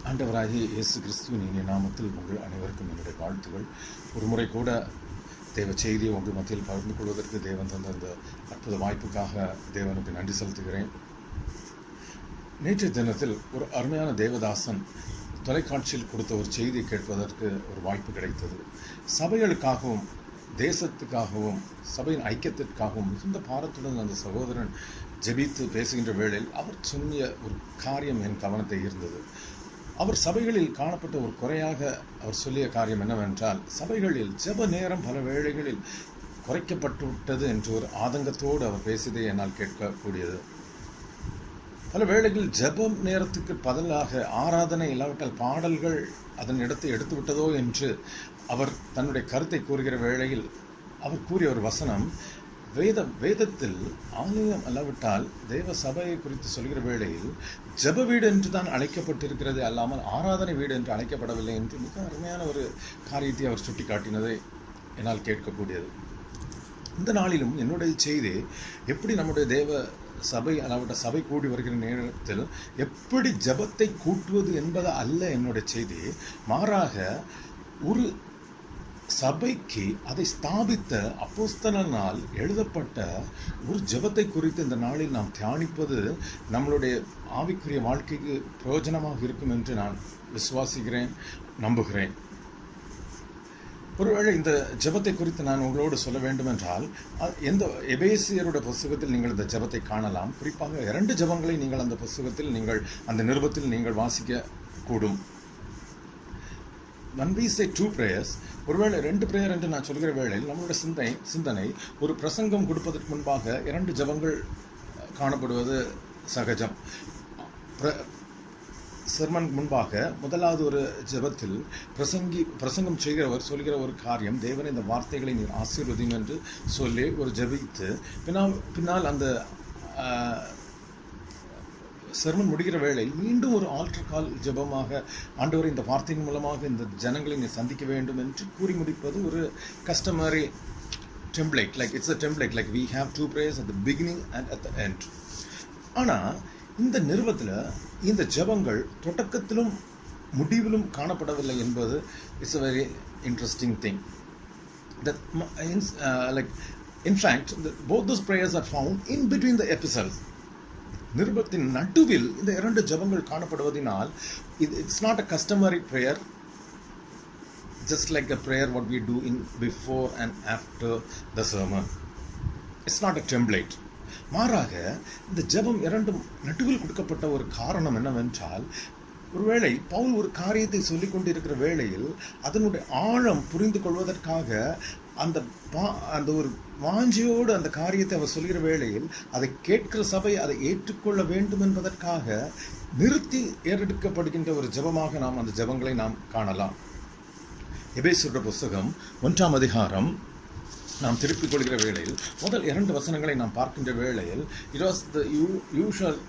ஆண்டவராகிய இயேசு கிறிஸ்துவின் இனிய நாமத்தில் உங்கள் அனைவருக்கும் என்னுடைய வாழ்த்துகள். ஒரு முறை கூட தேவ செய்தியை உங்கள் மத்தியில் பகிர்ந்து கொள்வதற்கு தேவன் தந்த அந்த அற்புத வாய்ப்புக்காக தேவனுக்கு நன்றி செலுத்துகிறேன். நேற்றைய தினத்தில் ஒரு அருமையான தேவதாசன் தொலைக்காட்சியில் கொடுத்த ஒரு செய்தியை கேட்பதற்கு ஒரு வாய்ப்பு கிடைத்தது. சபைகளுக்காகவும் தேசத்துக்காகவும் சபையின் ஐக்கியத்திற்காகவும் மிகுந்த பாரத்துடன் அந்த சகோதரன் ஜெபித்து பேசுகின்ற வேளையில் அவர் சொன்ன ஒரு காரியம் என் கவனத்தை ஈர்த்தது. அவர் சபைகளில் காணப்பட்ட ஒரு குறையாக அவர் சொல்லிய காரியம் என்னவென்றால், சபைகளில் ஜெப நேரம் பல வேளைகளில் குறைக்கப்பட்டு விட்டது என்று ஒரு ஆதங்கத்தோடு அவர் பேசியதை என்னால் கேட்கக்கூடியது. பல வேளைகளில் ஜெபம் நேரத்துக்கு பதிலாக ஆராதனை இல்லாவிட்டால் பாடல்கள் அதன் இடத்தை எடுத்து விட்டதோ என்று அவர் தன்னுடைய கருத்தை கூறுகிற வேளையில் அவர் கூறிய ஒரு வசனம், வேதத்தில் ஆலயம் அல்லாவிட்டால் தேவ சபையை குறித்து சொல்கிற வேளையில் ஜெப வீடு என்று தான் அழைக்கப்பட்டிருக்கிறது, அல்லாமல் ஆராதனை வீடு என்று அழைக்கப்படவில்லை என்று மிக அருமையான ஒரு காரியத்தை அவர் சுட்டி காட்டினதை என்னால் கேட்கக்கூடியது. இந்த நாளிலும் என்னுடைய செய்தி எப்படி நம்முடைய தேவ சபை அல்லாவிட்ட சபை கூடி வருகிற நேரத்தில் எப்படி ஜெபத்தை கூட்டுவது என்பது அல்ல என்னுடைய செய்தி. மாறாக ஒரு சபைக்கு அதை ஸ்தாபித்த அப்போஸ்தலனால் எழுதப்பட்ட ஒரு ஜெபத்தை குறித்து இந்த நாளில் நாம் தியானிப்பது நம்மளுடைய ஆவிக்குரிய வாழ்க்கைக்கு பிரயோஜனமாக இருக்கும் என்று நான் விசுவாசிக்கிறேன், நம்புகிறேன். ஒருவேளை இந்த ஜெபத்தை குறித்து நான் உங்களோடு சொல்ல வேண்டும் என்றால், எந்த எபேசியருடைய புஸ்தகத்தில் நீங்கள் இந்த ஜெபத்தை காணலாம். குறிப்பாக 2 ஜெபங்களை நீங்கள் அந்த புஸ்தகத்தில் நீங்கள் அந்த நிருபத்தில் நீங்கள் வாசிக்க கூடும். When we say 2 prayers, ஒருவேளை 2 பிரேயர் என்று நான் சொல்கிற வேளையில் நம்மளுடைய சிந்தனை ஒரு பிரசங்கம் கொடுப்பதற்கு முன்பாக 2 ஜெபங்கள் காணப்படுவது சகஜம். செர்மன் முன்பாக முதலாவது ஒரு ஜெபத்தில் பிரசங்கம் செய்கிறவர் சொல்கிற ஒரு காரியம், தேவன் இந்த வார்த்தைகளை நீர் ஆசீர்வதியும் என்று சொல்லி ஒரு ஜெபித்து பின்னால் அந்த செர்மன் முடிகிற வேளையில் மீண்டும் ஒரு ஆல்டர் கால் ஜெபமாக, ஆண்டவர் இந்த வார்த்தையின் மூலமாக இந்த ஜனங்களை நீ சந்திக்க வேண்டும் என்று கூறி முடிப்பது ஒரு customary template. It's a template, like we have 2 prayers at the beginning and at the end. ஆனால் இந்த நிறுவத்தில் இந்த ஜெபங்கள் தொடக்கத்திலும் முடிவிலும் காணப்படவில்லை என்பது it's a very interesting thing. In fact, both those prayers are found in between the epistles. நிருபத்தின் நடுவில் இந்த 2 ஜெபங்கள் காணப்படுவதனால் it's not a customary prayer, just like a prayer what we do in before and after the sermon. It's not a template. மாறாக இந்த ஜெபம் 2 நடுவில் கொடுக்கப்பட்ட ஒரு காரணம் என்னவென்றால், ஒருவேளை பவுல் ஒரு காரியத்தை சொல்லிக் கொண்டிருக்கிற வேளையில் அதனுடைய ஆழம் புரிந்து கொள்வதற்காக அந்த ஒரு வாஞ்சியோடு அந்த காரியத்தை அவர் சொல்கிற வேளையில் அதை கேட்கிற சபை அதை ஏற்றுக்கொள்ள வேண்டும் என்பதற்காக நிறுத்தி ஏறெடுக்கப்படுகின்ற ஒரு ஜெபமாக நாம் அந்த ஜெபங்களை நாம் காணலாம். எபேசியருடைய புஸ்தகம் 1ஆம் அதிகாரம் நாம் திருப்பிக் கொள்கிற வேளையில் முதல் 2 வசனங்களை நாம் பார்க்கின்ற வேளையில், it was the usual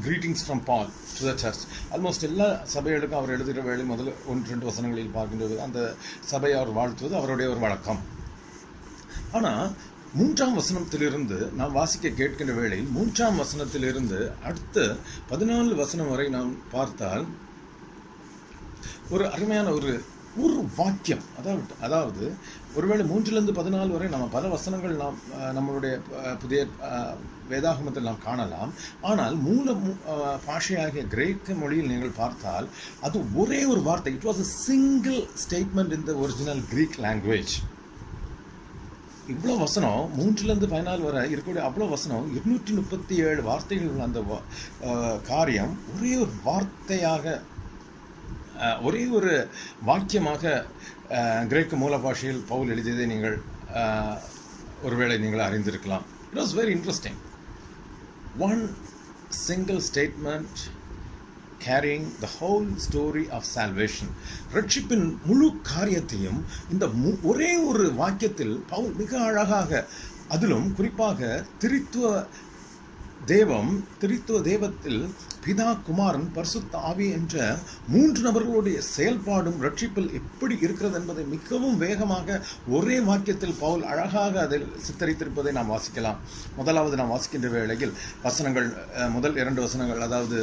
greetings from Paul to the church. Almost எல்லா சபைகளுக்கும் அவர் எழுதுகிற வேளை முதல் 1-2 வசனங்களில் பார்க்கின்றது அந்த சபையை அவர் வாழ்த்துவது அவருடைய ஒரு வழக்கம். ஆனால் 3ஆம் வசனத்திலிருந்து நாம் வாசிக்க கேட்கின்ற வேளையில் 3ஆம் வசனத்திலிருந்து அடுத்த 14 வசனம் வரை நாம் பார்த்தால் ஒரு அருமையான ஒரு வாக்கியம், அதாவது ஒருவேளை 3லிருந்து 14 வரை நம்ம பல வசனங்கள் நாம் நம்மளுடைய புதிய வேதாகமத்தில் நாம் காணலாம். ஆனால் மூல பாஷையாகிய கிரேக்க மொழியில் நீங்கள் பார்த்தால் அது ஒரே ஒரு வார்த்தை. It was a single statement in the original Greek language. இவ்வளோ வசனம் 3லிருந்து 14 வரை இருக்கக்கூடிய அவ்வளோ வசனம் 237 வார்த்தைகள் உள்ள அந்த காரியம் ஒரே ஒரு வார்த்தையாக, ஒரே ஒரு வாக்கியமாக கிரேக்க மூல பாஷையில் பவுல் எழுதியதை நீங்கள் ஒருவேளை நீங்கள் அறிந்திருக்கலாம். It was very interesting. One single statement carrying the whole story of salvation. ரட்சிப்பின் முழு காரியத்தையும் இந்த ஒரே ஒரு வாக்கியத்தில் பவுல் மிக அழகாக, அதிலும் குறிப்பாக திரித்துவ தேவத்தில் பிதா, குமாரன், பரிசுத்த ஆவி என்ற 3 நபர்களுடைய செயல்பாடும் ரட்சிப்பில் எப்படி இருக்கிறது என்பதை மிகவும் வேகமாக ஒரே வாக்கியத்தில் பவுல் அழகாக அதில் சித்தரித்திருப்பதை நாம் வாசிக்கலாம். முதலாவது நாம் வாசிக்கின்ற வேளையில் வசனங்கள் முதல் 2 வசனங்கள், அதாவது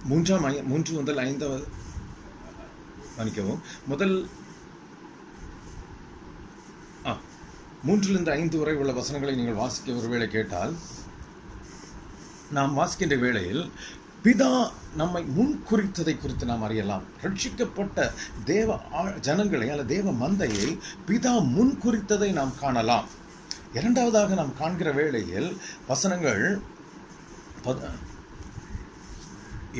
மூன்று முதல் 5 மன்னிக்கவும், முதல் 3 5 வரை உள்ள வசனங்களை நீங்கள் வாசிக்க ஒருவேளை கேட்டால், நாம் வாசிக்கின்ற வேளையில் பிதா நம்மை முன்குறித்ததை குறித்து நாம் அறியலாம். ரட்சிக்கப்பட்ட தேவ ஜனங்களை அல்ல தேவ மந்தையை பிதா முன்குறித்ததை நாம் காணலாம். இரண்டாவதாக நாம் காண்கிற வேளையில் வசனங்கள்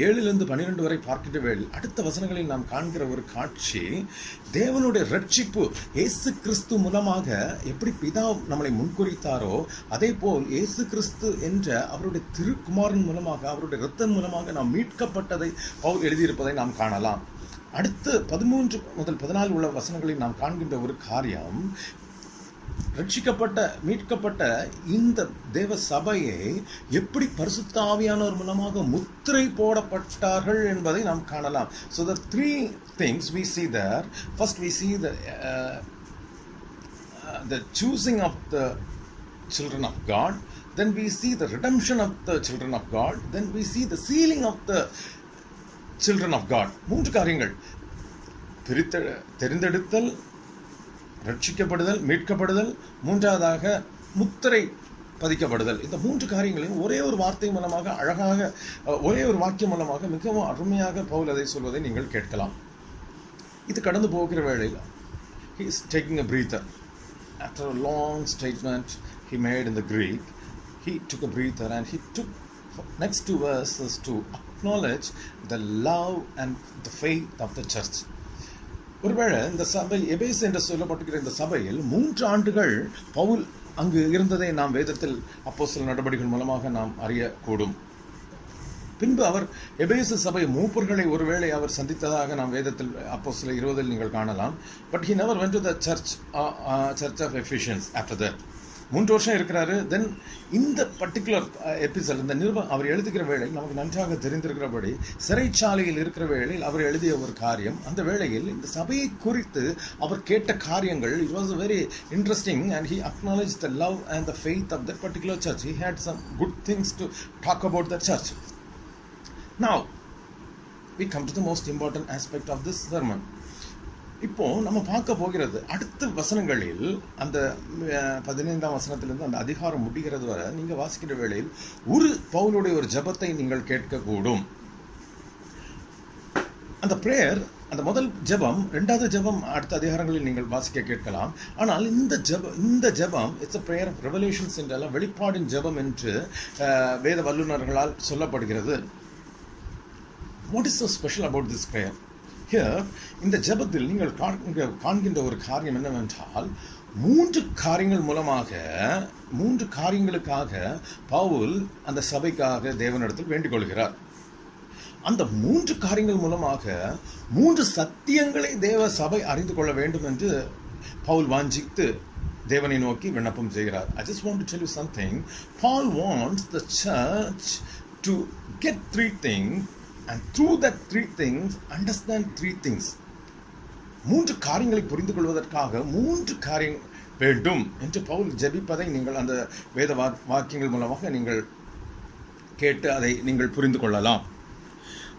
7-12 வரை பார்க்கின்ற வேளையில் அடுத்த வசனங்களில் நாம் காண்கிற ஒரு காட்சி, தேவனுடைய ரட்சிப்பு இயேசு கிறிஸ்து மூலமாக எப்படி பிதா நம்மளை முன்குறித்தாரோ அதே போல் இயேசு கிறிஸ்து என்ற அவருடைய திருக்குமாரன் மூலமாக, அவருடைய இரத்தம் மூலமாக நாம் மீட்கப்பட்டதை பவுல் எழுதியிருப்பதை நாம் காணலாம். அடுத்து 13 முதல் 14 உள்ள வசனங்களில் நாம் காண்கின்ற ஒரு காரியம், ரட்சிக்கப்பட்ட மீட்கப்பட்ட இந்த தேவ சபையை எப்படி பரிசுத்த ஆவியானவர் மூலமாக முத்திரை போடப்பட்டார்கள் என்பதை நாம் காணலாம். So the three things we see there. First we see the choosing of the children of God. Then we see the redemption of the children of God. Then we see the sealing of the children of God. 3 காரியங்கள்: தெரிந்தெடுத்தல், ரட்சிக்கப்படுதல், மீட்கப்படுதல், மூன்றாவதாக முத்திரை பதிக்கப்படுதல். இந்த 3 காரியங்களையும் ஒரே ஒரு வார்த்தை மூலமாக அழகாக, ஒரே ஒரு வாக்கியம் மூலமாக மிகவும் அருமையாக பவுல் அதை சொல்வதை நீங்கள் கேட்கலாம். இது கடந்து போகிற வேளையில் he is taking a breather. After a long statement he made in the Greek, he took a breather and he took next 2 verses to acknowledge the love and the faith of the church. ஒருவேளை இந்த சபை எபேசு என்று சொல்லப்பட்டிருக்கிற இந்த சபையில் 3 ஆண்டுகள் பவுல் அங்கு இருந்ததை நாம் வேதத்தில் அப்போஸ்தலர் நடபடிகள் மூலமாக நாம் அறியக்கூடும். பின்பு அவர் எபேசு சபை மூப்பர்களை ஒருவேளை அவர் சந்தித்ததாக நாம் வேதத்தில் அப்போஸ்தலர் 20 நீங்கள் காணலாம். But he never went to the church of Ephesians after that. 3 வருஷம் இருக்கிறாரு. தென் இந்த பர்டிகுலர் எபிசோட், இந்த நிருபம் அவர் எழுதுகிற வேளை நமக்கு நன்றாக தெரிந்திருக்கிறபடி சிறைச்சாலையில் இருக்கிற வேளையில் அவர் எழுதிய ஒரு காரியம், அந்த வேளையில் இந்த சபையை குறித்து அவர் கேட்ட காரியங்கள், it was very interesting and he acknowledged the love and the faith of that particular church. He had some good things to talk about the church. Now we come to the most important aspect of this sermon. இப்போ நம்ம பார்க்க போகிறது அடுத்த வசனங்களில், அந்த 15ஆம் வசனத்திலிருந்து அந்த அதிகாரம் முடிகிறது வரை நீங்கள் வாசிக்கிற வேளையில் ஒரு பவுலுடைய ஒரு ஜெபத்தை நீங்கள் கேட்கக்கூடும். அந்த பிரேயர், அந்த முதல் ஜெபம், 2வது ஜெபம் அடுத்த அதிகாரங்களில் நீங்கள் வாசிக்க கேட்கலாம். ஆனால் இந்த ஜெபம் it's a prayer of revelations என்றெல்லாம் வெளிப்பாடின் ஜெபம் என்று வேத வல்லுநர்களால் சொல்லப்படுகிறது. What is so special about this prayer? Here, இந்த ஜெபத்தில் நீங்கள் காண்கின்ற ஒரு காரியம் என்னவென்றால், 3 காரியங்கள் மூலமாக, 3 காரியங்களுக்காக பவுல் அந்த சபைக்காக தேவனிடத்தில் வேண்டிக் கொள்கிறார். அந்த 3 காரியங்கள் மூலமாக 3 சத்தியங்களை தேவ சபை அறிந்து கொள்ள வேண்டும் என்று பவுல் வாஞ்சித்து தேவனை நோக்கி விண்ணப்பம் செய்கிறார். I just want to tell you something. Paul wants the church to get 3 things and through that 3 things understand 3 things. 3 காரியங்களை புரிந்து கொள்வதற்காக 3 காரியம் வேண்டும் என்று பவுல் ஜெபிப்பதை நீங்கள் அந்த வேத வாக்கியங்கள் மூலமாக நீங்கள் கேட்டு அதை நீங்கள் புரிந்து கொள்ளலாம்.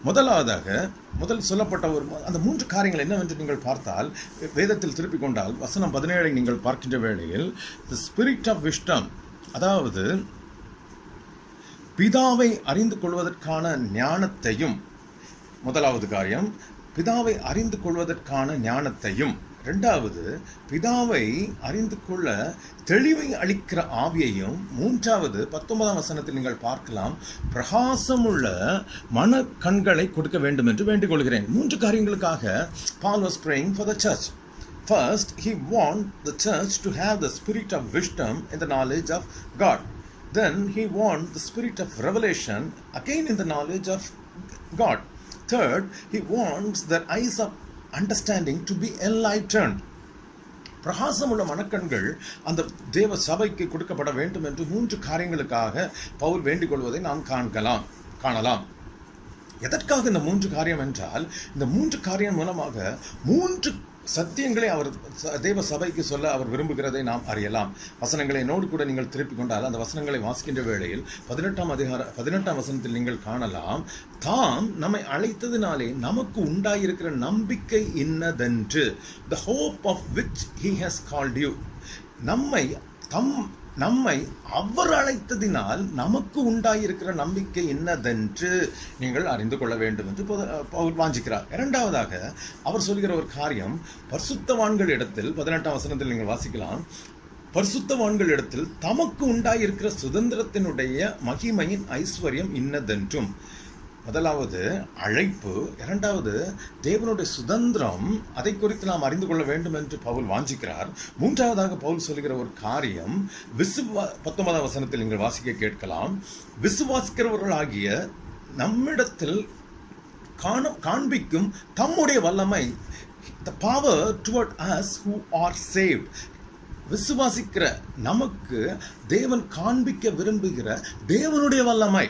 முதலாவதாக முதல் சொல்லப்பட்ட அந்த 3 காரியங்கள் என்னவென்று நீங்கள் பார்த்தால், வேதத்தில் திருப்பிக் கொண்டால் வசனம் 17 நீங்கள் பார்க்கின்ற வேளையில் the spirit of wisdom, அதாவது பிதாவை அறிந்து கொள்வதற்கான ஞானத்தையும், முதலாவது காரியம் பிதாவை அறிந்து கொள்வதற்கான ஞானத்தையும், 2வது பிதாவை அறிந்து கொள்ள தெளிவை அளிக்கிற ஆவியையும், 3வது 19ஆம் வசனத்தில் நீங்கள் பார்க்கலாம், பிரகாசமுள்ள மன கண்களை கொடுக்க வேண்டும் என்று வேண்டிக் கொள்கிறேன். 3 காரியங்களுக்காக Paul was praying for the church. First, he wanted the church to have the spirit of wisdom in the knowledge of God. Then he wants the spirit of revelation, again in the knowledge of God. Third, he wants their eyes of understanding to be enlightened. பிரகாசமுள்ள மனக்கண்கள் அந்த தேவ சபைக்கு கொடுக்கப்பட வேண்டும் என்று 3 காரியங்களுக்காக பவுல் வேண்டிக் கொள்வதை நாம் காணலாம். எதற்காக இந்த 3 காரியம் என்றால், இந்த 3 காரியம் மூலமாக 3 சத்தியங்களை அவர் தேவ சபைக்கு சொல்ல அவர் விரும்புகிறதை நாம் அறியலாம். வசனங்களை என்னோடு கூட நீங்கள் திருப்பிக் கொண்டால் அந்த வசனங்களை வாசிக்கின்ற வேளையில் 18ஆம் வசனத்தில் நீங்கள் காணலாம், தாம் நம்மை அழைத்ததினாலே நமக்கு உண்டாயிருக்கிற நம்பிக்கை இன்னதென்று, the hope of which he has called you. நம்மை அவர் அழைத்ததினால் நமக்கு உண்டாயிருக்கிற நம்பிக்கை என்னதென்று நீங்கள் அறிந்து கொள்ள வேண்டும் என்று பவுல் வாஞ்சிக்கிறார். இரண்டாவதாக அவர் சொல்கிற ஒரு காரியம், பரிசுத்தவான்கள் இடத்தில் 18ஆம் வசனத்தில் நீங்கள் வாசிக்கலாம், பரிசுத்தவான்கள் இடத்தில் தமக்கு உண்டாயிருக்கிற சுதந்திரத்தினுடைய மகிமையின் ஐஸ்வர்யம் இன்னதென்றும். முதலாவது அழைப்பு, இரண்டாவது தேவனுடைய சுதந்திரம், அதை குறித்து நாம் அறிந்து கொள்ள வேண்டும் என்று பவுல் வாஞ்சிக்கிறார். மூன்றாவதாக பவுல் சொல்கிற ஒரு காரியம், 19ஆம் வசனத்தில் நீங்கள் வாசிக்க கேட்கலாம், விசுவாசிக்கிறவர்களாகிய நம்மிடத்தில் காண்பிக்கும் தம்முடைய வல்லமை, the power toward us who are saved. விசுவாசிக்கிற நமக்கு தேவன் காண்பிக்க விரும்புகிற தேவனுடைய வல்லமை.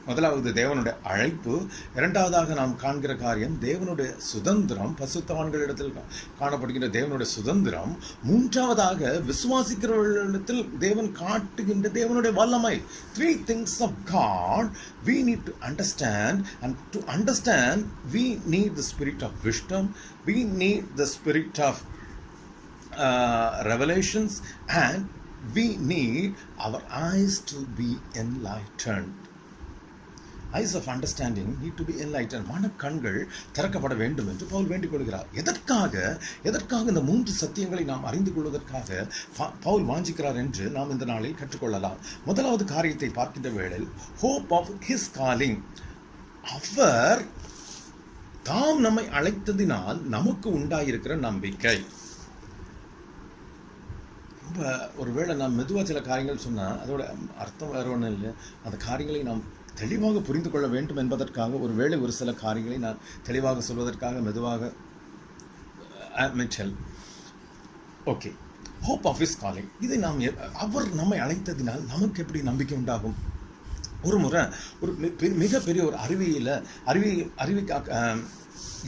முதலாவது தேவனுடைய அழைப்பு, இரண்டாவதாக நாம் காண்கிற காரியம் தேவனுடைய சுதந்திரம், பரிசுத்தவான்களிடத்தில் காணப்படுகின்ற தேவனுடைய சுதந்திரம், மூன்றாவதாக விசுவாசிக்கிறவர்களிடத்தில் தேவன் காட்டுகின்ற தேவனுடைய வல்லமை. 3 things of God we need to understand, and to understand we need the spirit of wisdom, we need the spirit of revelations, and we need our eyes to be enlightened. Eyes of understanding need to be enlightened. மனக்கண்கள் திறக்கப்பட வேண்டும் என்று பவுல் வேண்டிக் கொள்கிறார். எதற்காக இந்த 3 சத்தியங்களை நாம் அறிந்து கொள்வதற்காக பவுல் வாஞ்சிக்கிறார் என்று நாம் இந்த நாளில் கற்றுக்கொள்ளலாம். முதலாவது காரியத்தை பார்க்கின்ற வேளையில், hope of his calling. அவர் தாம் நம்மை அழைத்ததினால் நமக்கு உண்டாயிருக்கிற நம்பிக்கை. ஒருவேளை நாம் மெதுவாக சில காரியங்கள் சொன்னால் அதோட அர்த்தம் வேறு ஒன்றும் இல்லை. அந்த காரியங்களை நாம் தெளிவாக புரிந்து கொள்ள வேண்டும் என்பதற்காக ஒருவேளை ஒரு சில காரியங்களை நான் தெளிவாக சொல்வதற்காக மெதுவாக okay, hope of his calling. இதை நாம் அவர் நம்மை அழைத்ததினால் நமக்கு எப்படி நம்பிக்கை உண்டாகும்? ஒரு முறை ஒரு மிகப்பெரிய ஒரு அருவிக்காக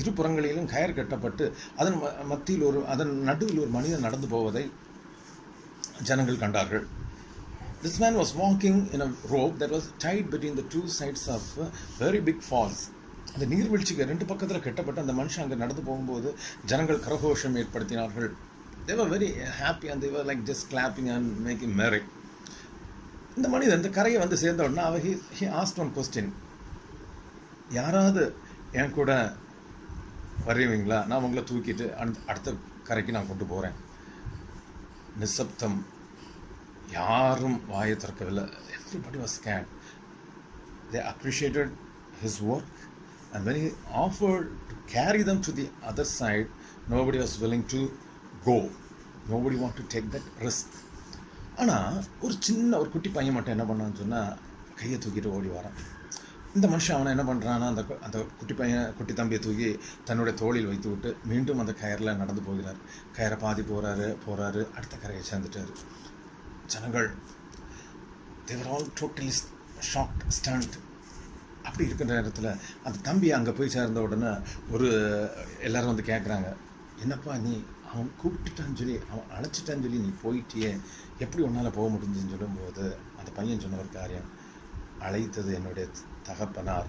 இருபுறங்களிலும் கயர் கட்டப்பட்டு அதன் மத்தியில் அதன் நடுவில் ஒரு மனிதன் நடந்து போவதை ஜனங்கள் கண்டார்கள். This man was walking in a rope that was tied between the 2 sides of very big falls. அந்த நீர்வீழ்ச்சிக்கு 2 பக்கத்தில் கட்டப்பட்ட அந்த மனுஷன் அங்கே நடந்து போகும்போது ஜனங்கள் கரகோஷம் ஏற்படுத்தினார்கள். They were very happy and they were like just clapping and making merry. இந்த மனிதன் இந்த கரையை வந்து சேர்ந்த உடனே he asked one question. யாராவது என் கூட வருவீங்களா? நான் உங்களை தூக்கிட்டு அடுத்த கரைக்கு நான் கொண்டு போகிறேன். நிசப்தம், யாரும் வாயை திறக்கவில்லை. Everybody was scared. They appreciated his work, and when he offered to carry them to the other side, nobody was willing to go. Nobody wanted to take that risk. ஆனால் ஒரு குட்டி பையன் மட்டும் என்ன பண்ணான்னு சொன்னால் கையை தூக்கிட்டு ஓடி வரான். இந்த மனுஷன் அவனை என்ன பண்ணுறான்னா அந்த குட்டி தம்பியை தூக்கி தன்னுடைய தோளில் வைத்து விட்டு மீண்டும் அந்த கயரில் நடந்து போகிறார். கயரை பாதி போகிறாரு, அடுத்த கரையை சேர்ந்துட்டார். ஜனங்கள் they were all totally shocked, stunned. அப்படி இருக்கிற நேரத்தில் அந்த தம்பி அங்கே போய் சேர்ந்த உடனே எல்லாரும் வந்து கேட்குறாங்க, என்னப்பா நீ அவன் கூப்பிட்டுட்டான்னு சொல்லி அவன் அழைச்சிட்டான்னு சொல்லி நீ போயிட்டியே, எப்படி உன்னால் போக முடிஞ்சுன்னு சொல்லும்போது அந்த பையன் சொன்ன ஒரு காரியம், அழைத்தது என்னுடைய தகப்பனார்.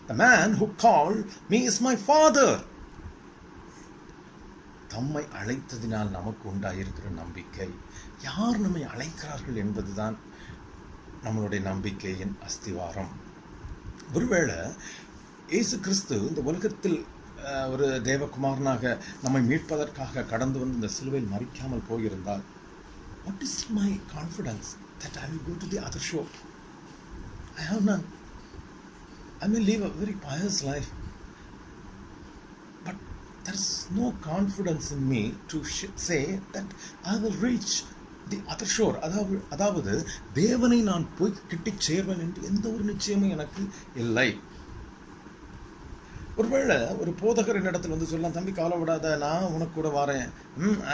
The man who called me is my father. தம்மை அழைத்ததினால் நமக்கு உண்டாயிருக்கிற நம்பிக்கை. யார் நம்மை அழைக்கிறார்கள் என்பதுதான் நம்மளுடைய நம்பிக்கையின் அஸ்திவாரம். ஒருவேளை இயேசு கிறிஸ்து இந்த உலகத்தில் ஒரு தேவகுமாரனாக நம்மை மீட்பதற்காக கடந்து வந்து இந்த சிலுவையில் மரிக்காமல் போயிருந்தால், what is my confidence that I will go to the other shore? I have none. I may live a very pious life, but there is no confidence in me to say that I will reach the other shore. அதாவது தேவனை நான் போய் கிட்டி சேர்வேன் என்று எந்த ஒரு நிச்சயமும் எனக்கு இல்லை. ஒருவேளை ஒரு போதகர் என்னிடத்தில் வந்து சொல்லலாம், தம்பி கவலைப்படாத, நான் உனக்கு கூட வரேன்,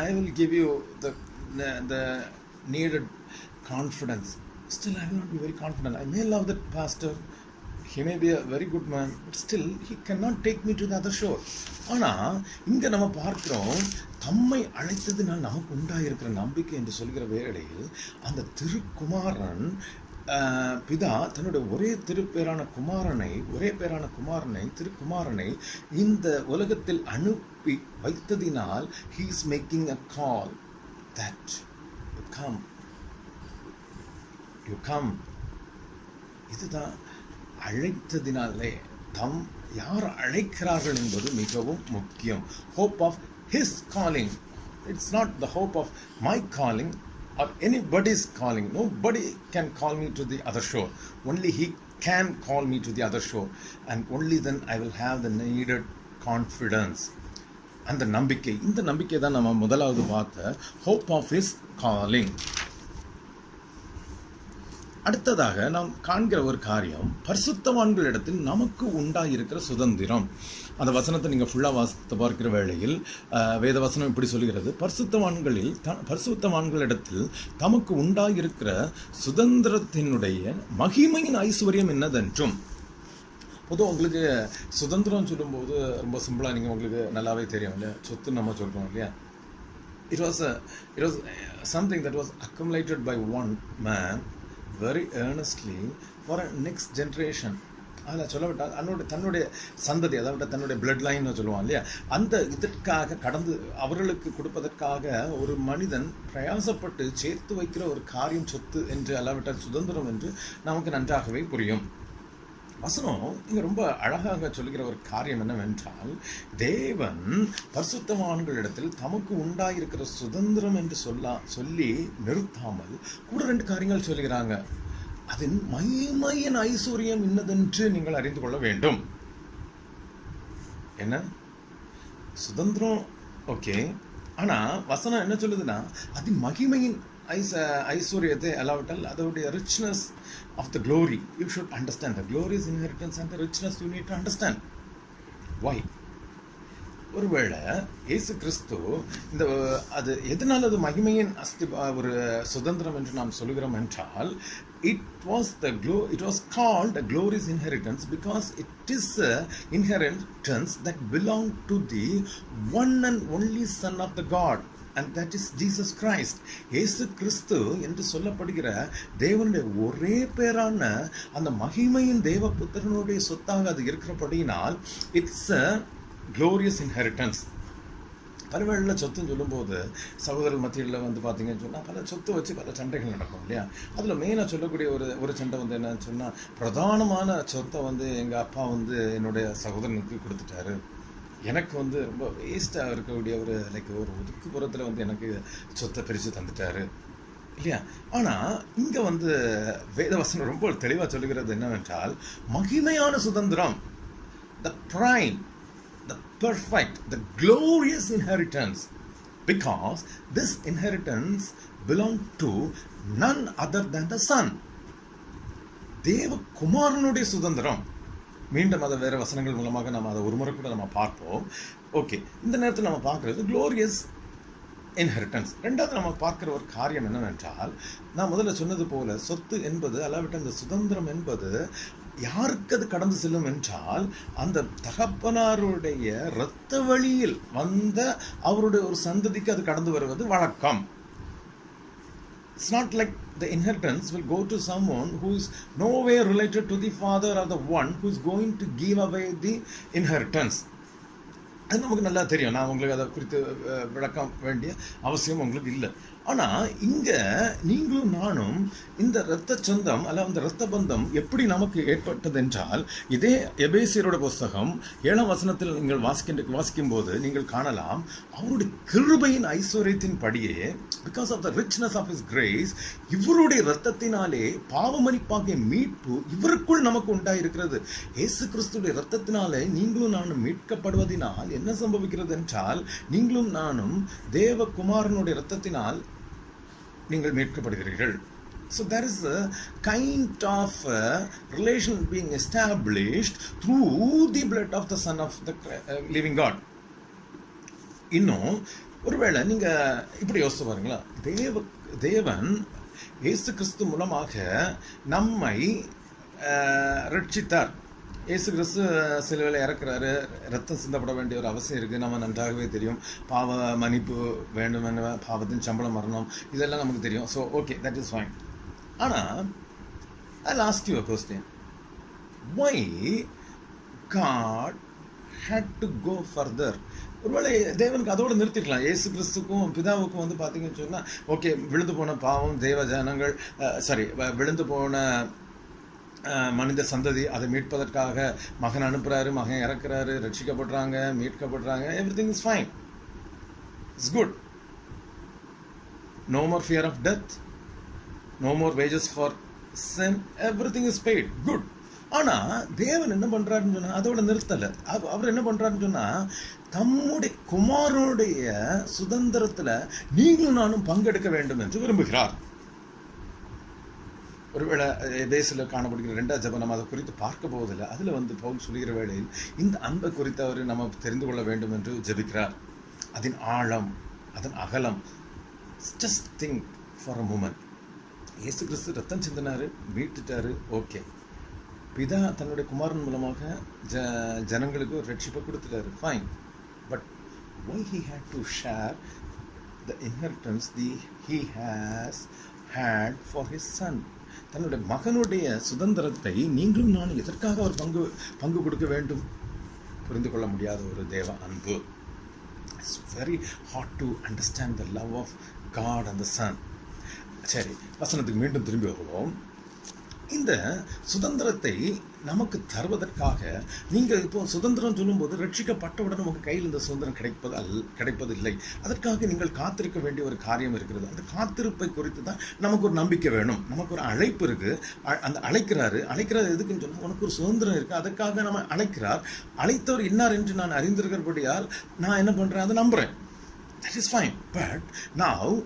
I will give you the needed confidence. Still I will not be very confident. I may love that pastor, he may be a very good man, but still he cannot take me to the other shore. ஆனால் இங்கே நம்ம பார்க்கிறோம், தம்மை அழைத்ததினால் நமக்கு உண்டாயிருக்கிற நம்பிக்கை என்று சொல்கிற வேளையில் அந்த திருக்குமாரன் பிதா தன்னுடைய ஒரே பேரான திருக்குமாரனை இந்த உலகத்தில் அனுப்பி வைத்ததினால் he is making a call that you come. இதுதான் அழைத்ததினாலே யார் அழைக்கிறார்கள் என்பது மிகவும் முக்கியம். hope of his calling. It's not the hope of my calling or anybody's calling. Nobody can call me to the other shore. Only he can call me to the other shore, and only then I will have the needed confidence. அந்த நம்பிக்கை, இந்த நம்பிக்கை தான் நம்ம முதலாவது பார்த்த hope of his calling. அடுத்ததாக நாம் காண்கிற ஒரு காரியம், பரிசுத்தவான்களிடத்தில் நமக்கு உண்டாயிருக்கிற சுதந்திரம். அந்த வசனத்தை நீங்கள் ஃபுல்லாக வாசித்து பார்க்கிற வேளையில் வேத வசனம் இப்படி சொல்கிறது, பரிசுத்தவான்களிடத்தில் தமக்கு உண்டாயிருக்கிற சுதந்திரத்தினுடைய மகிமையின் ஐஸ்வர்யம் என்னதென்றும். பொதுவாக உங்களுக்கு சுதந்திரம் சொல்லும்போது ரொம்ப சிம்பிளாக நீங்கள் உங்களுக்கு நல்லாவே தெரியும் இல்லையா, சொத்து நம்ம சொல்கிறோம் இல்லையா. It was something that was accumulated by one man very earnestly for a next generation. அதில் சொல்லப்பட்டால் தன்னுடைய சந்ததி, அதாவது தன்னுடைய பிளட் லைன்னு சொல்லுவான் இல்லையா, அந்த இதற்காக அவர்களுக்கு கொடுப்பதற்காக ஒரு மனிதன் பிரயாசப்பட்டு சேர்த்து வைக்கிற ஒரு காரியம் சொத்து என்று, அல்லாவிட்டால் சுதந்திரம் என்று நமக்கு நன்றாகவே புரியும். வசனம் இங்கே ரொம்ப அழகாக சொல்லுகிற ஒரு காரியம் என்னவென்றால், தேவன் பரிசுத்தவான்களிடத்தில் தமக்கு உண்டாயிருக்கிற சுதந்திரம் என்று சொல்லி நிறுத்தாமல் கூட 2 காரியங்கள் சொல்லுகிறாங்க. அதன் மகிமையின் ஐஸ்வர்யம் இன்னதென்று நீங்கள் அறிந்து கொள்ள வேண்டும். என்ன சுதந்திரம்? ஓகே, ஆனால் வசனம் என்ன சொல்லுதுன்னா, அது மகிமையின் ஐஸ்வர்யத்தை, அல்லாவிட்டால் அதோடைய richness of the glory. You should understand the glory's inheritance and the richness you need to understand. Why? ஒருவேளை இயேசு கிறிஸ்து அது எதனால் அது மகிமையின் ஒரு சுதந்திரம் என்று நாம் சொல்கிறோம் என்றால், it was called a glorious inheritance because it is an inheritance that belonged to the one and only Son of the God, and that is Jesus Christ. இயேசு கிறிஸ்து என்று சொல்லப்படுகிற தேவனுடைய ஒரே பேரான அந்த மகிமையின் தேவபுத்திரனுடைய சொத்தாக அது இருக்கிறபடியினால் இட்ஸ் a glorious inheritance. பரவாயில்ல, சொத்துன்னு சொல்லும்போது சகோதரர் மத்தியில் பார்த்தீங்கன்னு சொன்னால் பல சொத்து வச்சு பல சண்டைகள் நடக்கும் இல்லையா. அதில் மெயினாக சொல்லக்கூடிய ஒரு சண்டை என்னன்னு சொன்னால், பிரதானமான சொத்தை எங்கள் அப்பா என்னுடைய சகோதரனுக்கு கொடுத்துட்டாரு, எனக்கு ரொம்ப வேஸ்ட்டாக இருக்கக்கூடிய ஒரு ஒதுக்குப்புறத்தில் எனக்கு சொத்தை பிரித்து தந்துட்டாரு இல்லையா. ஆனால் இங்கே வேதவசனம் ரொம்ப தெளிவாக சொல்லுகிறது என்னவென்றால், மகிமையான சுதந்திரம், the prime, the perfect, the glorious inheritance, because this inheritance belonged to none other than the Son. தேவகுமாரனுடைய சுதந்திரம். மீண்டும் அதை வேறு வசனங்கள் மூலமாக நம்ம அதை ஒரு முறை கூட நம்ம பார்ப்போம். ஓகே, இந்த நேரத்தில் நம்ம பார்க்குறது க்ளோரியஸ் இன்ஹெரிட்டன்ஸ். ரெண்டாவது நம்ம பார்க்குற ஒரு காரியம் என்னவென்றால், நான் முதல்ல சொன்னது போல சொத்து என்பது, அல்லாவிட்ட அந்த சுதந்திரம் என்பது யாருக்கு அது கடந்து செல்லும் என்றால், அந்த தகப்பனாருடைய இரத்த வழியில் வந்த அவருடைய ஒரு சந்ததிக்கு அது கடந்து வருவது வழக்கம். It's not like the inheritance will go to someone who is no way related to the father or the one who is going to give away the inheritance. அது நமக்கு நல்லா தெரியும். நான் உங்களுக்கு அதை குறித்து விளக்கம் வேண்டிய அவசியம் உங்களுக்கு இல்லை. ஆனால் இங்கே நீங்களும் நானும் இந்த இரத்த சொந்தம் அல்ல அந்த இரத்த பந்தம் எப்படி நமக்கு ஏற்பட்டது என்றால், இதே எபேசியரோட புஸ்தகம் 7ஆம் வசனத்தில் நீங்கள் வாசிக்கும் போது நீங்கள் காணலாம், அவருடைய கிருபையின் ஐஸ்வர்யத்தின் படியே, because of the richness of his grace, இவருடைய இரத்தத்தினாலே பாவமன்னிப்பாகிய மீட்பு இவருக்குள் நமக்கு உண்டாயிருக்கிறது. இயேசு கிறிஸ்துடைய இரத்தத்தினாலே நீங்களும் நானும் மீட்கப்படுவதனால் என்ன சம்பவிக்கிறது என்றால், நீங்களும் நானும் தேவகுமாரனுடைய இரத்தத்தினால் நீங்கள் மீட்கப்படுகிறீர்கள். So there is a kind of relation being established through the blood of the Son of the living God. இன்னும் ஒருவேளை நீங்கள் இப்படி யோசித்து பாருங்களா, தேவன் இயேசு கிறிஸ்து மூலமாக நம்மை ரட்சித்தார். இயேசு கிறிஸ்து சிலுவையில் இறக்குறாரு. ரத்தம் சிந்தப்பட வேண்டிய ஒரு அவசியம் இருக்குது, நம்ம நன்றாகவே தெரியும். பாவ மன்னிப்பு வேண்டும், பாவத்தின் சம்பளம் மரணம், இதெல்லாம் நமக்கு தெரியும். So okay, that is fine. ஆனால் I'll ask you a question. Why God had to go further? ஒருவேளை தேவனுக்கு அதோடு நிறுத்திக்கலாம். இயேசு கிறிஸ்துக்கும் பிதாவுக்கும் வந்து பார்த்தீங்கன்னு சொன்னால், ஓகே, விழுந்து போன பாவம் தேவ ஜனங்கள், விழுந்து போன மனித சந்ததி, அதை மீட்பதற்காக மகன் அனுப்புகிறாரு, மகன் இறக்குறாரு, ரட்சிக்கப்படுறாங்க, மீட்கப்படுறாங்க, everything is fine, it's good. No more fear of death, no more wages for sin, everything is paid, good. ஆனால் தேவன் என்ன பண்ணுறாருன்னு சொன்னால் அதோட நிறுத்தலை. அவர் என்ன பண்ணுறாருன்னு சொன்னால், தம்முடைய குமாரனுடைய சுதந்திரத்தில் நீங்களும் நானும் பங்கெடுக்க வேண்டும் என்று விரும்புகிறார். ஒருவேளை பேசில் காணப்படுகிற 2ஆம் ஜெபம் நம்ம அதை குறித்து பார்க்க போவதில்லை. அதில் வந்து பவுல் சொல்கிற வேளையில் இந்த அன்பை குறித்து அவர் நம்ம தெரிந்து கொள்ள வேண்டும் என்று ஜெபிக்கிறார். அதன் ஆழம், அதன் அகலம். Just think for a moment. இயேசு கிறிஸ்து ரத்தம் சிந்தினாரு, மீட்டுட்டாரு, ஓகே. பிதா தன்னுடைய குமாரன் மூலமாக ஜனங்களுக்கு ஒரு ரட்சிப்பை கொடுத்துட்டாரு, fine. But why he had to share the inheritance he has had for his son? தன்னுடைய மகனுடைய சுதந்திரத்தை நீங்களும் நானும் எதற்காக அவர் பங்கு கொடுக்க வேண்டும்? புரிந்து கொள்ள முடியாத ஒரு தேவ அன்பு. It's very hard to understand the love of God and the Son. சரி, வசனத்துக்கு மீண்டும் திரும்பி வருவோம். இந்த சுதந்திரத்தை நமக்கு தருவதற்காக, நீங்கள் இப்போ சுதந்திரம் சொல்லும்போது ரட்சிக்கப்பட்டவுடன் நமக்கு கையில் இந்த சுதந்திரம் கிடைப்பதில்லை. அதற்காக நீங்கள் காத்திருக்க வேண்டிய ஒரு காரியம் இருக்கிறது. அந்த காத்திருப்பை குறித்து தான் நமக்கு ஒரு நம்பிக்கை வேணும். நமக்கு ஒரு அழைப்பு இருக்குது. அந்த அழைக்கிறாரு எதுக்குன்னு சொன்னால், உனக்கு ஒரு சுதந்திரம் இருக்குது, அதற்காக நம்ம அழைக்கிறார். அழைத்தவர் இன்னார் என்று நான் அறிந்திருக்கிறபடியால் நான் என்ன பண்ணுறேன், அதை நம்புகிறேன். That is fine. But now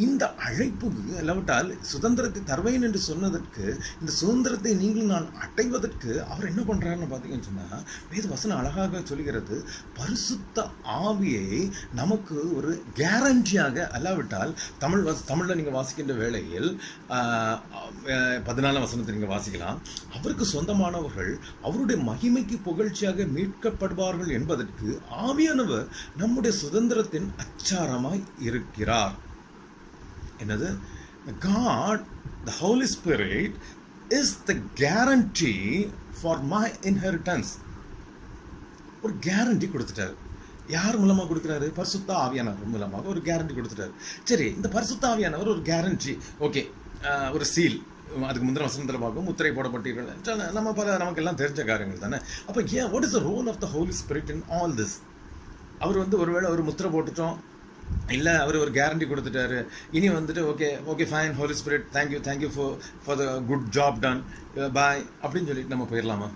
இந்த அழைப்புக்கு இல்லாவிட்டால் சுதந்திரத்தை தருவேன் என்று சொன்னதற்கு, இந்த சுதந்திரத்தை நீங்களும் நான் அடைவதற்கு அவர் என்ன பண்ணுறாருன்னு பார்த்தீங்கன்னு சொன்னால், வேத வசனம் அழகாக சொல்கிறது, பரிசுத்த ஆவியை நமக்கு ஒரு கேரண்டியாக, அல்லாவிட்டால் தமிழில் நீங்கள் வாசிக்கின்ற வேளையில் 14ஆம் வசனத்தை நீங்கள் வாசிக்கலாம். அவருக்கு சொந்தமானவர்கள் அவருடைய மகிமைக்கு புகழ்ச்சியாக மீட்கப்படுவார்கள் என்பதற்கு ஆவியானவர் நம்முடைய சுதந்திரத்தின் அச்சாரமாய் இருக்கிறார். என்னது? God, the Holy Spirit is the guarantee for my inheritance. ஒரு கேரண்டி கொடுத்துட்டாரு. யார் மூலமாக கொடுக்குறாரு? பரிசுத்த ஆவியானவர் மூலமாக ஒரு கேரண்டி கொடுத்துட்டாரு. சரி, இந்த பரிசுத்த ஆவியானவர் ஒரு கேரண்டி, ஓகே, ஒரு சீல், அதுக்கு முந்தின வசனத்தில் பார்க்கும், முத்திரை போடப்பட்டீர்கள், நமக்கு எல்லாம் தெரிஞ்ச காரியங்கள் தானே. அப்போ ஏன், what is the role of the Holy Spirit in all this? அவர் வந்து ஒருவேளை ஒரு முத்திரை போட்டுட்டோம், இல்லை அவர் ஒரு கேரண்டி கொடுத்துட்டாரு, இனி வந்துட்டு okay fine, Holy Spirit thank you for the good job done, bye அப்படின்னு சொல்லிட்டு நம்ம போயிடலாமா?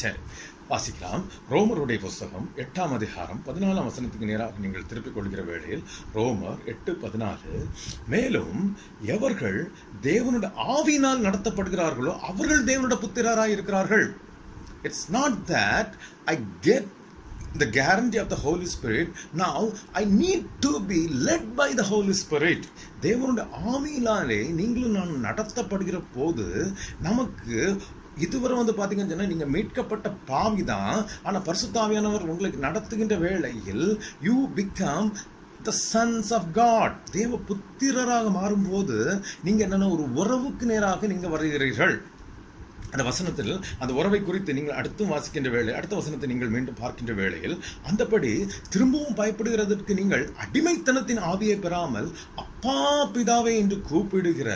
சரி, வாசிக்கலாம். ரோமருடைய புஸ்தகம் 8ஆம் அதிகாரம் 14ஆம் வசனத்துக்கு நேராக நீங்கள் திருப்பிக் கொள்கிற வேளையில், ரோமர் 8:14, மேலும் எவர்கள் தேவனுடைய ஆவியினால் நடத்தப்படுகிறார்களோ அவர்கள் தேவனுடைய புத்திரராய் இருக்கிறார்கள். It's not that I get the guarantee of the Holy Spirit, now I need to be led by the Holy Spirit. தேவனுடைய ஆவியினாலே நீங்களும் நான் நடத்தப்படுகிற போது, நமக்கு இதுவரை வந்து பார்த்தீங்கன்னு சொன்னால் நீங்கள் மீட்கப்பட்ட பாவி தான். ஆனால் பரிசுத்த ஆவியானவர் உங்களுக்கு நடத்துகின்ற வேளையில் you become the sons of God. தேவ புத்திரராக மாறும்போது நீங்கள் என்னென்ன ஒரு உறவுக்கு நேராக நீங்கள் வருகிறீர்கள். அந்த வசனத்தில் அந்த உறவை குறித்து நீங்கள் அடுத்தும் வாசிக்கின்ற வேளை, அடுத்த வசனத்தை நீங்கள் மீண்டும் பார்க்கின்ற வேளையில், அந்தபடி திரும்பவும் பயப்படுகிறதற்கு நீங்கள் அடிமைத்தனத்தின் ஆவியை பெறாமல் அப்பா பிதாவே என்று கூப்பிடுகிற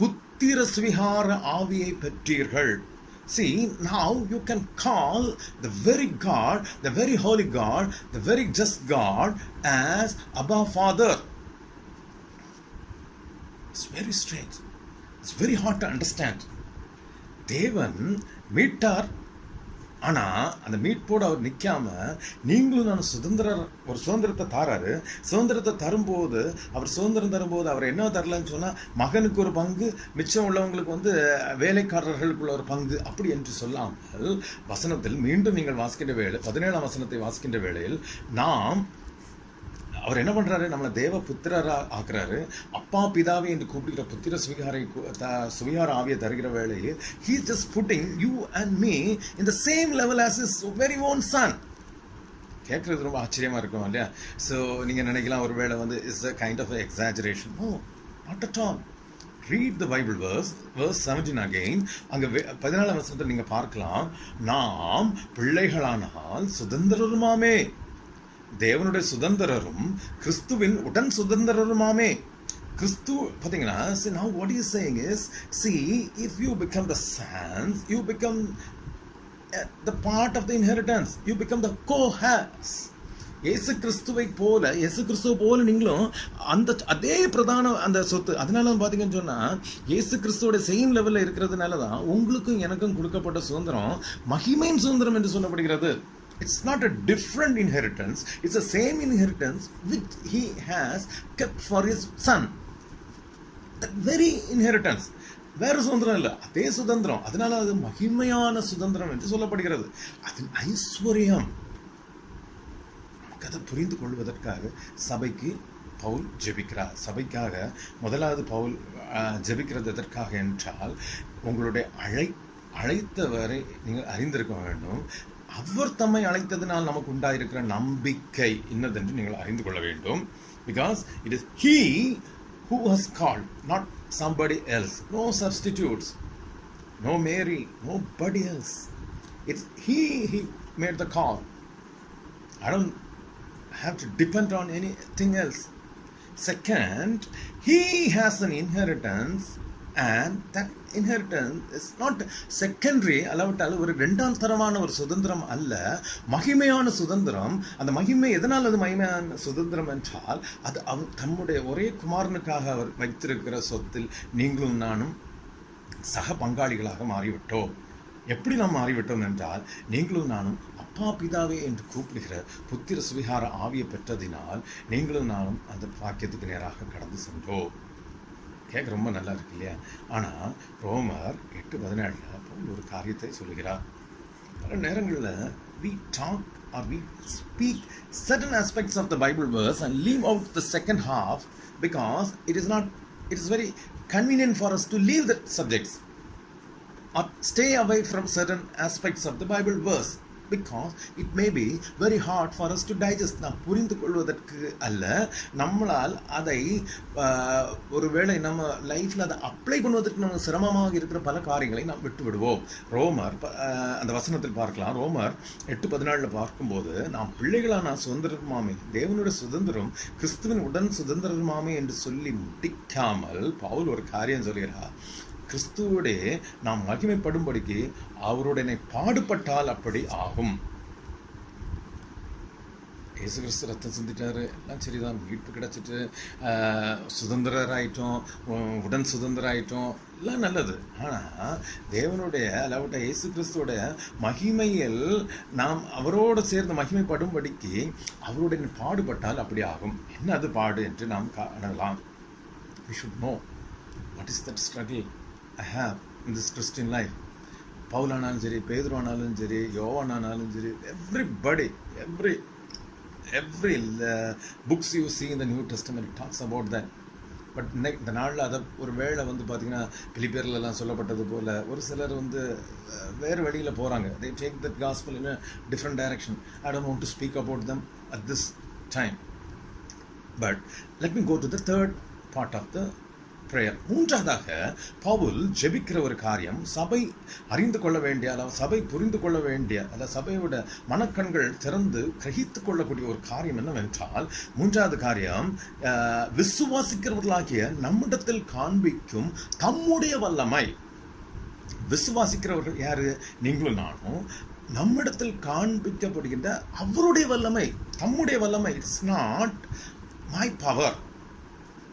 புத்திர சுவிகார ஆவியை பெற்றீர்கள். See, now you can call the very God, the very holy God, the very just God as Abba Father. It's very strange. It's very hard to understand. தேவன் மீட்டார், ஆனால் அந்த மீட்போடு அவர் நிற்காம, நீங்களும் நான் ஒரு சுதந்திரத்தை தாராரு. சுதந்திரத்தை தரும்போது, அவர் சுதந்திரம் தரும்போது அவர் என்ன தரலன்னு சொன்னால், மகனுக்கு ஒரு பங்கு, மிச்சம் உள்ளவங்களுக்கு வந்து வேலைக்காரர்களுக்குள்ள ஒரு பங்கு, அப்படி என்று சொல்லாமல் வசனத்தில் மீண்டும் நீங்கள் வாசிக்கின்ற வேளை, 17ஆம் வசனத்தை வாசிக்கின்ற வேளையில், நாம் அவர் என்ன பண்றாரு, நம்மளை தேவ புத்திரரா ஆக்குறாரு. அப்பா பிதாவே என்று கூப்பிடுகிற புத்திர சுவிகார ஆவியை தருகிற வேளையில் he is just putting you and me in the same level as his very own son. கேட்கறது ரொம்ப ஆச்சரியமா இருக்கும் இல்லையா? ஸோ நீங்க நினைக்கலாம் ஒருவேளை வந்து is a kind of exaggeration. No, not at all. Read the Bible verse 17 again. அங்க 14 வசனத்தில் நீங்க பார்க்கலாம், நாம் பிள்ளைகளானால் சுதந்திரருமாமே, தேவனுடைய சுதந்திரரும் கிறிஸ்துவின் உடன் சுதந்திரருமாமே. கிறிஸ்து பார்த்தீங்கன்னா, now what he is saying is, see, if you become the sons, you become the part of the inheritance, you become the co-heirs. இயேசு கிறிஸ்துவை போல நீங்களும் அந்த அதே பிரதான அந்த சொத்து. அதனால பார்த்தீங்கன்னு சொன்னால் இயேசு கிறிஸ்துவோட சேம் லெவலில் இருக்கிறதுனால தான் உங்களுக்கும் எனக்கும் கொடுக்கப்பட்ட சுதந்திரம் மகிமையின் சுதந்திரம் என்று சொல்லப்படுகிறது. It's not a different inheritance, it's the same inheritance which he has kept for his son. That very inheritance. வேறு சுதந்திரம் இல்லை, அதே சுதந்திரம். அதனால அது மகிமையான சுதந்திரம் என்று சொல்லப்படுகிறது. அதன் ஐஸ்வர்யம் அதை புரிந்து கொள்வதற்காக சபைக்கு பவுல் ஜெபிக்கிறார். சபைக்காக முதலாவது பவுல் ஜெபிக்கிறது எதற்காக என்றால், உங்களுடைய அழைத்தவரை நீங்கள் அறிந்திருக்க வேண்டும். அவர் தம்மை அழைத்ததினால் நமக்கு உண்டாயிருக்கிற நம்பிக்கை இன்னதென்று நீங்கள் அறிந்து கொள்ள வேண்டும். Because it is he who has called, not somebody else. No substitutes, no Mary, nobody else. It's he made the call. I don't have to depend on anything else. Second, he has an inheritance, and that inheritance is not secondary. அல்லாவிட்டால் ஒரு இரண்டாம் தரமான ஒரு சுதந்திரம் அல்ல, மகிமையான சுதந்திரம். அந்த மகிமை எதனால் அது மகிமையான சுதந்திரம் என்றால், அது அவர் தம்முடைய ஒரே குமாரனுக்காக அவர் வைத்திருக்கிற சொத்தில் நீங்களும் நானும் சக பங்காளிகளாக மாறிவிட்டோம். எப்படி நாம் மாறிவிட்டோம் என்றால், நீங்களும் நானும் அப்பா பிதாவே என்று கூப்பிடுகிற புத்திர சுவிகார ஆவியை பெற்றதினால் நீங்களும் நானும் அந்த பாக்கியத்துக்கு நேராக கடந்து சென்றோம். கேட்க ரொம்ப நல்லா இருக்கு இல்லையா? ஆனால் ரோமர் 8:17 ஒரு காரியத்தை சொல்லுகிறார். பல நேரங்களில் we talk or we speak certain aspects of the Bible verse and leave out the second half because it is very convenient for us to leave the subjects or stay away from certain aspects of the Bible verse because it may be very hard for us to digest. நாம் புரிந்து கொள்வதற்கு அல்ல, நம்மளால் அதை ஒருவேளை நம்ம லைஃப்பில் அதை அப்ளை பண்ணுவதற்கு நமக்கு சிரமமாக இருக்கிற பல காரியங்களை நாம் விட்டு விடுவோம். ரோமர் அந்த வசனத்தில் பார்க்கலாம். ரோமர் 8:14 பார்க்கும்போது, நாம் பிள்ளைகளான சுதந்திரமாமே, தேவனுடைய சுதந்திரம் கிறிஸ்துவின் உடன் சுதந்திரமாமே என்று சொல்லி முடிக்காமல் பவுல் ஒரு காரியம் சொல்கிறார். கிறிஸ்துவோடைய நாம் மகிமைப்படும்படிக்கு அவருடனே பாடுபட்டால் அப்படி ஆகும். இயேசு கிறிஸ்து ரத்தம் சிந்திட்டாரு, எல்லாம் சரிதான், மீட்பு கிடைச்சிட்டு சுதந்திரராயிட்டோம், உடன் சுதந்திராயிட்டோம், எல்லாம் நல்லது. ஆனால் தேவனுடைய அளவிட்ட இயேசு கிறிஸ்துவோடைய மகிமையில் நாம் அவரோடு சேர்ந்து மகிமைப்படும்படிக்கு அவருடைய பாடுபட்டால் அப்படி ஆகும். என்ன அது பாடு என்று நாம் காணலாம். We should know what is that struggle I have in this Christian life. Pavul ஆனாலும் சரி, பேதுரு ஆனாலும் சரி, யோவான் ஆனாலும் சரி, everybody, every books you see in the New Testament talks about that. But இந்த நாளில் அதை ஒரு வேளை வந்து பார்த்திங்கன்னா பிலிப்பியர்லாம் சொல்லப்பட்டது போல் ஒரு சிலர் வந்து வேறு வழியில் போகிறாங்க. they take that gospel in a different direction. I don't want to speak about them at this time. But let me go to the third part of the prayer. மூன்றாவதாக பவுல் ஜெபிக்கிற ஒரு காரியம், சபை அறிந்து கொள்ள வேண்டிய, அல்லது சபை புரிந்து கொள்ள வேண்டிய, அல்லது சபையோட மனக்கண்கள் திறந்து கிரகித்து கொள்ளக்கூடிய ஒரு காரியம் என்னவென்றால், மூன்றாவது காரியம், விசுவாசிக்கிறவர்களாகிய நம்மிடத்தில் காண்பிக்கும் தம்முடைய வல்லமை. விசுவாசிக்கிறவர்கள் யாரு? நீங்களும் நானும். நம்மிடத்தில் காண்பிக்கப்படுகின்ற அவருடைய வல்லமை, தம்முடைய வல்லமை. It's not my power.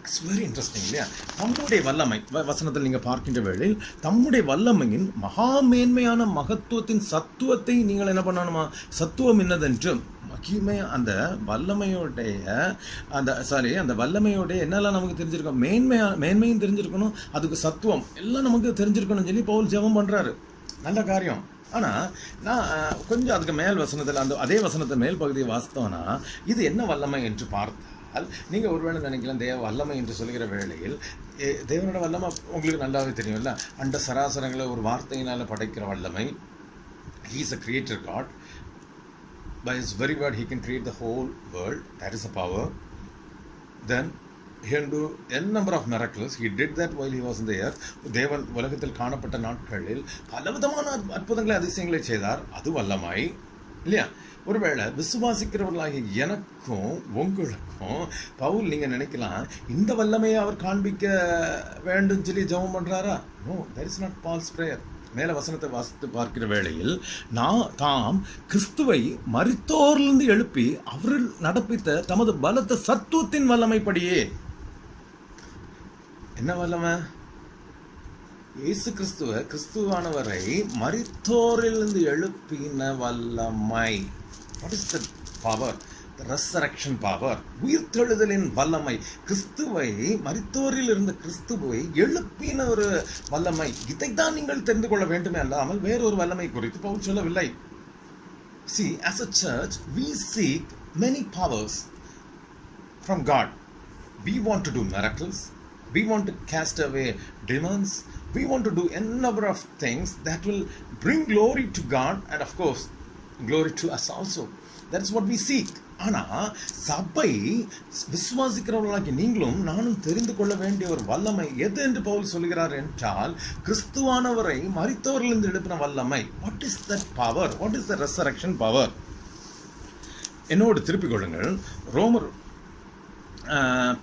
It's very interesting இல்லையா? தம்முடைய வல்லமை வசனத்தில் நீங்கள் பார்க்கின்ற வேளையில் தம்முடைய வல்லமையின் மகா மேன்மையான மகத்துவத்தின் சத்துவத்தை நீங்கள் என்ன பண்ணணுமா? சத்துவம் என்னதென்று மகிமை, அந்த வல்லமையோடைய அந்த வல்லமையோடைய என்னெல்லாம் நமக்கு தெரிஞ்சிருக்கோம், மேன்மையும் தெரிஞ்சிருக்கணும், அதுக்கு சத்துவம் எல்லாம் நமக்கு தெரிஞ்சிருக்கணும்னு சொல்லி பவுல் ஜெபம் பண்ணுறாரு. நல்ல காரியம். ஆனால் நான் கொஞ்சம் அதுக்கு மேல் வசனத்தில் அதே வசனத்தை மேல் பகுதியை வாசித்தோன்னா, இது என்ன வல்லமை என்று பார்த்தா என்றால் நீங்கள் ஒருவேளை நினைக்கலாம் தேவ வல்லமை என்று சொல்கிற வேளையில் தேவனோட வல்லமை உங்களுக்கு நல்லாவே தெரியும்ல. அண்ட சராசரங்களை ஒரு வார்த்தையினால் படைக்கிற வல்லமை. He is a creator God. By his very word he can create the whole world. That is a power. Then he can do n number of miracles. He did that while he was in the earth. தேவன் உலகத்தில் காணப்பட்ட நாட்களில் பலவிதமான அற்புதங்களை அதிசயங்களை செய்தார். அது வல்லமை இல்லையா? ஒருவேளை விசுவாசிக்கிறவர்களாகிய எனக்கும் உங்களுக்கும் பவுல் நீங்கள் நினைக்கலாம் இந்த வல்லமையை அவர் காண்பிக்க வேண்டும் சொல்லி ஜெபம் பண்ணுறாரா? No, that is not false prayer. மேல வசனத்தை வாசித்து பார்க்கிற வேளையில் தாம் கிறிஸ்துவை மரித்தோரிலிருந்து எழுப்பி அவரில் நடப்பித்த தமது பலத்த சத்துவத்தின் வல்லமைப்படியே. என்ன வல்லமை? இயேசு கிறிஸ்துவானவரை மரித்தோரிலிருந்து எழுப்பின வல்லமை. What is the power? Resurrection power, உயிர்த்தெழுதலின் வல்லமை. கிறிஸ்துவை மரித்தோரில் இருந்த கிறிஸ்துவை எழுப்பின ஒரு வல்லமை. இதைத்தான் நீங்கள் தெரிந்து கொள்ள வேண்டுமே அல்லாமல் வேறொரு வல்லமை குறித்து பவுல் சொல்லவில்லை. See, as a church, we seek many powers from God. We want to do miracles. We want to cast away demons. We want to do a number of things that will bring glory to God and of course glory to us also. That's what we seek. ஆனால் சபை விசுவாசிக்கிறவர்களாகி நீங்களும் நானும் தெரிந்து கொள்ள வேண்டிய ஒரு வல்லமை எது என்று பவுல் சொல்கிறார் என்றால் கிறிஸ்துவானவரை மரித்தோரிலிருந்து எழுப்பின வல்லமை. What is that power? What is the resurrection power? என்னோடு திருப்பிக் கொள்ளுங்கள். ரோமர்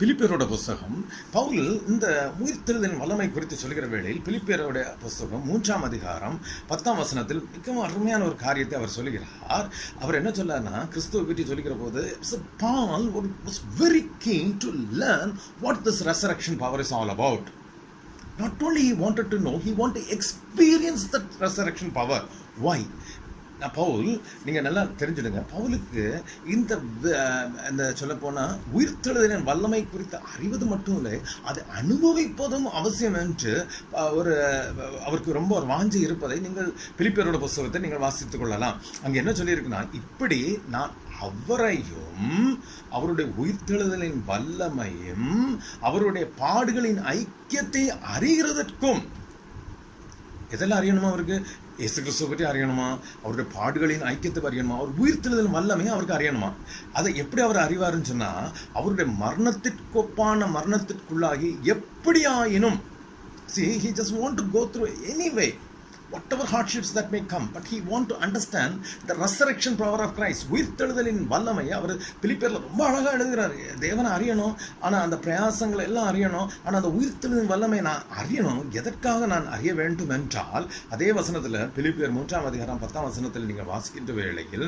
பிலிப்பியரோட புஸ்தகம். பவுல் இந்த உயிர்த்தெழுதலின் வல்லமை குறித்து சொல்கிற வேளையில் பிலிப்பியரோட புஸ்தகம் 3ஆம் அதிகாரம் 10ஆம் வசனத்தில் மிகவும் அருமையான ஒரு காரியத்தை அவர் சொல்கிறார். அவர் என்ன சொல்லார்னா, கிறிஸ்துவை பற்றி சொல்கிற போது Paul was very keen to learn what this resurrection power is all about. Not only he wanted to know, he wanted to experience that resurrection power. Why? Pavul நீங்கள் நல்லா தெரிஞ்சுடுங்க, பவுலுக்கு இந்த சொல்லப்போனால் உயிர்த்தெழுதலின் வல்லமை குறித்து அறிவது மட்டும் இல்லை, அதை அனுபவிப்பதும் அவசியம் என்று அவருக்கு ரொம்ப ஒரு வாஞ்சி இருப்பதை நீங்கள் பிலிப்பியரோட புஸ்தகத்தை நீங்கள் வாசித்துக் கொள்ளலாம். அங்கே என்ன சொல்லியிருக்குன்னா, இப்படி நான் அவரையும் அவருடைய உயிர்த்தெழுதலின் வல்லமையும் அவருடைய பாடுகளின் ஐக்கியத்தை அறிகிறதற்கும். எதெல்லாம் அறியணுமா? அவருக்கு இயேசு கிறிஸ்துவை பற்றி அறியணுமா? அவருடைய பாடுகளின் ஐக்கியத்தை அறியணுமா? அவர் உயிர்த்தெழுதல் வல்லமையை அவருக்கு அறியணுமா? அதை எப்படி அவர் அறிவாருன்னு சொன்னால், அவருடைய மரணத்திற்கொப்பான மரணத்திற்குள்ளாகி எப்படியாயினும், see, he just want to go through anyway whatever hardships that may come, but he want to understand the resurrection power of Christ. உயிர்த்தெழுதலின் வல்லமை அவர் பிலிப்பியர்ல ரொம்ப அழகாக எழுதுகிறார். தேவனை அறியணும், ஆனால் அந்த பிரயாசங்களை எல்லாம் அறியணும், ஆனால் அந்த உயிர்த்தெழுதலின் வல்லமை நான் அறியணும். எதற்காக நான் அறிய வேண்டும் என்றால், அதே வசனத்தில் பிலிப்பியர் 3ஆம் அதிகாரம் 10ஆம் வசனத்தில் நீங்கள் வாசிக்கின்ற வேளையில்,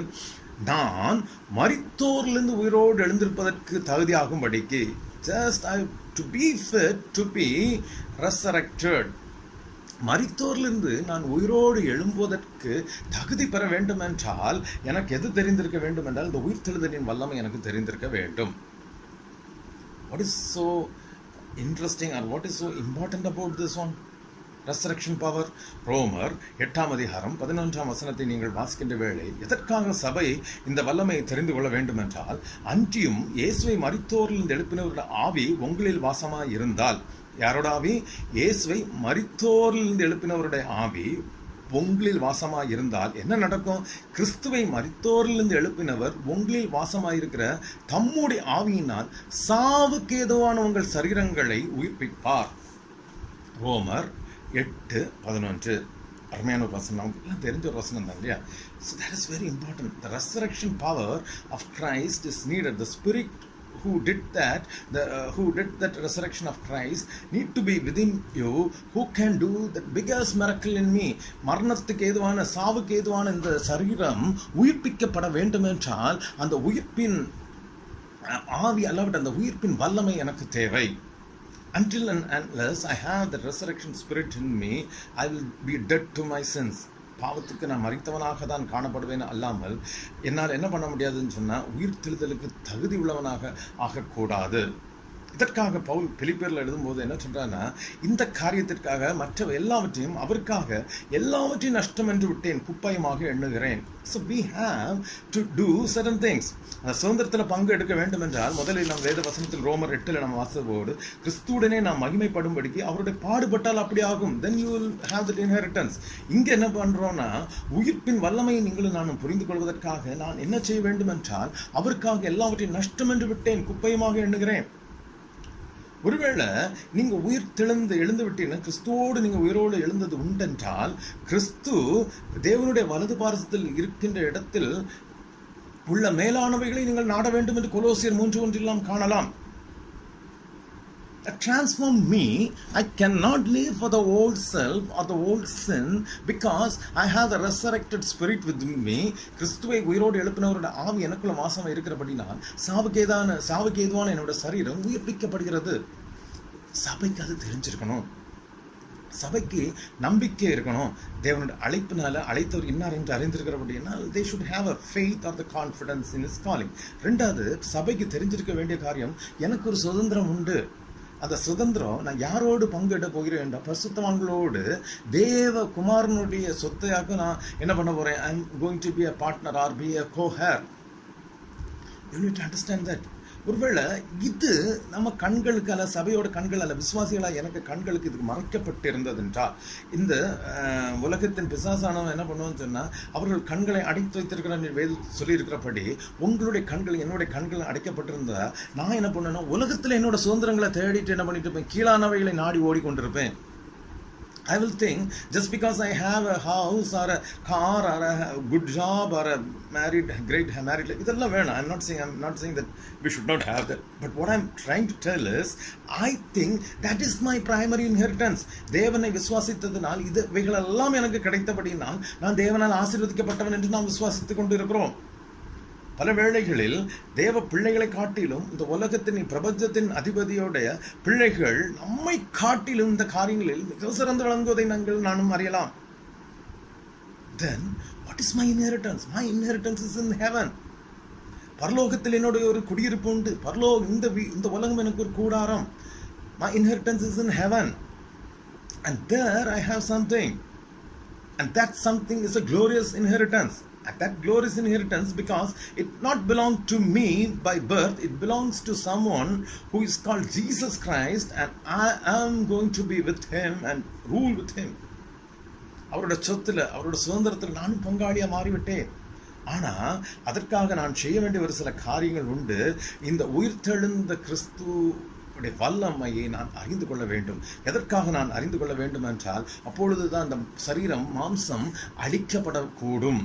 நான் மரித்தோரிலிருந்து உயிரோடு எழுந்திருப்பதற்கு தகுதியாகும்படிக்கு, just to be fit to be resurrected, மரித்தோரிலிருந்து நான் உயிரோடு எழும்புவதற்கு தகுதி பெற வேண்டும் என்றால் எனக்கு எது தெரிந்திருக்க வேண்டும் என்றால் இந்த உயிர்த்தெழுதலின் வல்லமை எனக்கு தெரிந்திருக்க வேண்டும். What is so interesting and what is so important about this one? Resurrection power. ரோமர் 8ஆம் அதிகாரம் 11ஆம் வசனத்தை நீங்கள் வாசிக்கின்ற வேளை, எதற்காக சபை இந்த வல்லமையை தெரிந்து கொள்ள வேண்டும் என்றால், அன்றியும் இயேசுவை மரித்தோரிலிருந்து எழுப்பினவருடைய ஆவி உங்களில் வாசமாய் இருந்தால். யாரோட ஆவி? இயேசுவை மரித்தோரிலிருந்து எழுப்பினவருடைய ஆவி உங்களில் வாசமாய் இருந்தால் என்ன நடக்கும்? கிறிஸ்துவை மரித்தோரிலிருந்து எழுப்பினவர் உங்களில் வாசமாயிருக்கிற தம்முடைய ஆவியினால் சாவுக்கு ஏதுவான உங்கள் சரீரங்களை உயிர்ப்பிப்பார். ரோமர் 8:11. அருமையான ஒரு வசனம், நமக்கு எல்லாம் தெரிஞ்ச ஒரு வசனம் தான் இல்லையா? So that is very important. The resurrection power of Christ is needed. The Spirit who did that resurrection of Christ need to be within you, who can do the biggest miracle in me. மரணத்துக்கு ஏதுவான சாவுக்கு ஏதுவான இந்த சரீரம் உயிர்ப்பிக்கப்பட வேண்டும் என்றால் அந்த உயிர்ப்பின் ஆவி அல்லாவிட்ட அந்த உயிர்ப்பின் வல்லமை எனக்கு தேவை. Until and unless I have the resurrection spirit in me, I will be dead to my sins. பாவத்துக்கு நான் மரித்தவனாக தான் காணப்படுவேன் அல்லாமல் என்னால் என்ன பண்ண முடியாதுன்னு சொன்னால் உயிர்த்தெழுதலுக்கு தகுதி உள்ளவனாக ஆகக்கூடாது. இதற்காக பவுல் பிலிப்பியரில் எழுதும்போது என்ன சொல்றாருன்னா, இந்த காரியத்திற்காக மற்ற எல்லாவற்றையும் அவருக்காக எல்லாவற்றையும் நஷ்டம் என்று விட்டேன், குப்பையமாக எண்ணுகிறேன். So we have to do certain things. அந்த சுதந்திரத்தில் பங்கு எடுக்க வேண்டும் என்றால் முதலில் நம் வேத வசனத்தில் ரோமர் 8 நாம் வாசித்தபோது, கிறிஸ்துவுடனே நாம் மகிமைப்படும்படிக்கு அவருடைய பாடுபட்டால் அப்படி ஆகும். Then you will have that inheritance. இங்க என்ன பண்றோம்னா, உயிர்ப்பின் வல்லமையை நீங்களும் நானும் புரிந்து கொள்வதற்காக நான் என்ன செய்ய வேண்டும் என்றால், அவருக்காக எல்லாவற்றையும் நஷ்டம் என்று விட்டேன், குப்பையமாக எண்ணுகிறேன். ஒருவேளை நீங்க உயிர் எழுந்து விட்டீங்கன்னா, கிறிஸ்துவோடு நீங்க உயிரோடு எழுந்தது உண்டென்றால், கிறிஸ்து தேவனுடைய வலது பாரசத்தில் இருக்கின்ற இடத்தில் உள்ள மேலானவைகளை நீங்கள் நாட வேண்டும் என்று கொலோசியர் 3:1 நாம் காணலாம். Transform me. I cannot live for the old self or the old sin, because I have the resurrected spirit within me. கிறிஸ்துவை உயிரோடு எழுப்பினவருடைய ஆவி எனக்குள்ள வாசமா இருக்கிறபடினால் சாவுக்கு ஏதுவான என்னோட சரீரம் உயிர்ப்பிக்கப்படுகிறது. சபைக்கு அது தெரிஞ்சிருக்கணும். சபைக்கு நம்பிக்கை இருக்கணும். தேவனுடைய அழைப்பினால அழைத்தவர் இன்னார் என்று அறிந்திருக்கிறபடினால் they should have a faith or the confidence in his calling. ரெண்டாவது, சபைக்கு தெரிஞ்சிருக்க வேண்டிய காரியம், எனக்கு ஒரு சுதந்திரம் உண்டு. அந்த சுதந்திரம் நான் யாரோடு பங்கிட போகிறேன் என்றால், பரிசுத்தவான்களோடு தேவ குமாரனுடைய சொத்தையாக நான் என்ன பண்ண போறேன். I am going to be a partner or be a co-heir. You need to understand that. ஒருவேளை இது நம்ம கண்களுக்கு அல்ல, சபையோட கண்கள் அல்ல, விசுவாசிகளாக எனக்கு கண்களுக்கு இதுக்கு மறைக்கப்பட்டு இருந்தது என்றால், இந்த உலகத்தின் பிசாசானவன் என்ன பண்ணுவோன்னு சொன்னால், அவர்கள் கண்களை அடைத்து வைத்திருக்கிற வேத சொல்லியிருக்கிறபடி உங்களுடைய கண்கள் என்னுடைய கண்கள் அடைக்கப்பட்டிருந்தா, நான் என்ன பண்ணுவேன்னா, உலகத்தில் என்னோட சுதந்திரங்களை தேடிட்டு என்ன பண்ணிட்டு இருப்பேன், கீழானவைகளை நாடி ஓடிக்கொண்டிருப்பேன். I will think just because I have a house or a car or a good job or a great married life, இதெல்லாம் வேணும். I'm not saying that we should not have that. But what I'm trying to tell is, I think that is my primary inheritance. தேவனை விசுவாசித்ததனால் இவைகளெல்லாம் எனக்கு கிடைத்தபடினால் நான் தேவனால் ஆசீர்வதிக்கப்பட்டவன் என்று நாம் விசுவாசித்துக் கொண்டு இருக்கிறோம். பல வேளைகளில் தேவ பிள்ளைகளை காட்டிலும் இந்த உலகத்தின் பிரபஞ்சத்தின் அதிபதியோடைய பிள்ளைகள் நம்மை காட்டிலும் இந்த காரியங்களில் மிக சிறந்து விளங்குவதை நானும் அறியலாம். Then what is my inheritance? My inheritance is in heaven. பரலோகத்தில் என்னுடைய ஒரு குடியிருப்பு உண்டு. இந்த உலகம் எனக்கு ஒரு கூடாரம். My inheritance is in heaven, and there I have something, and that something is a glorious inheritance. And that glorious inheritance, because it not belongs to me by birth, it belongs to someone who is called Jesus Christ, and I am going to be with him and rule with him. அவரோட சொத்துல, அவரோட சுதந்திரத்தில் நானும் பங்காளியா மாறிவிட்டேன். ஆனா அதற்காக நான் செய்ய வேண்டிய ஒரு சில காரியங்கள் உண்டு. இந்த உயிர்த்தெழுந்த கிறிஸ்துவுடைய வல்லமையை நான் அறிந்து கொள்ள வேண்டும். எதற்காக நான் அறிந்து கொள்ள வேண்டும் என்றால், அப்பொழுதுதான் அந்த சரீரம் மாம்சம் அழிக்கப்படக்கூடும்.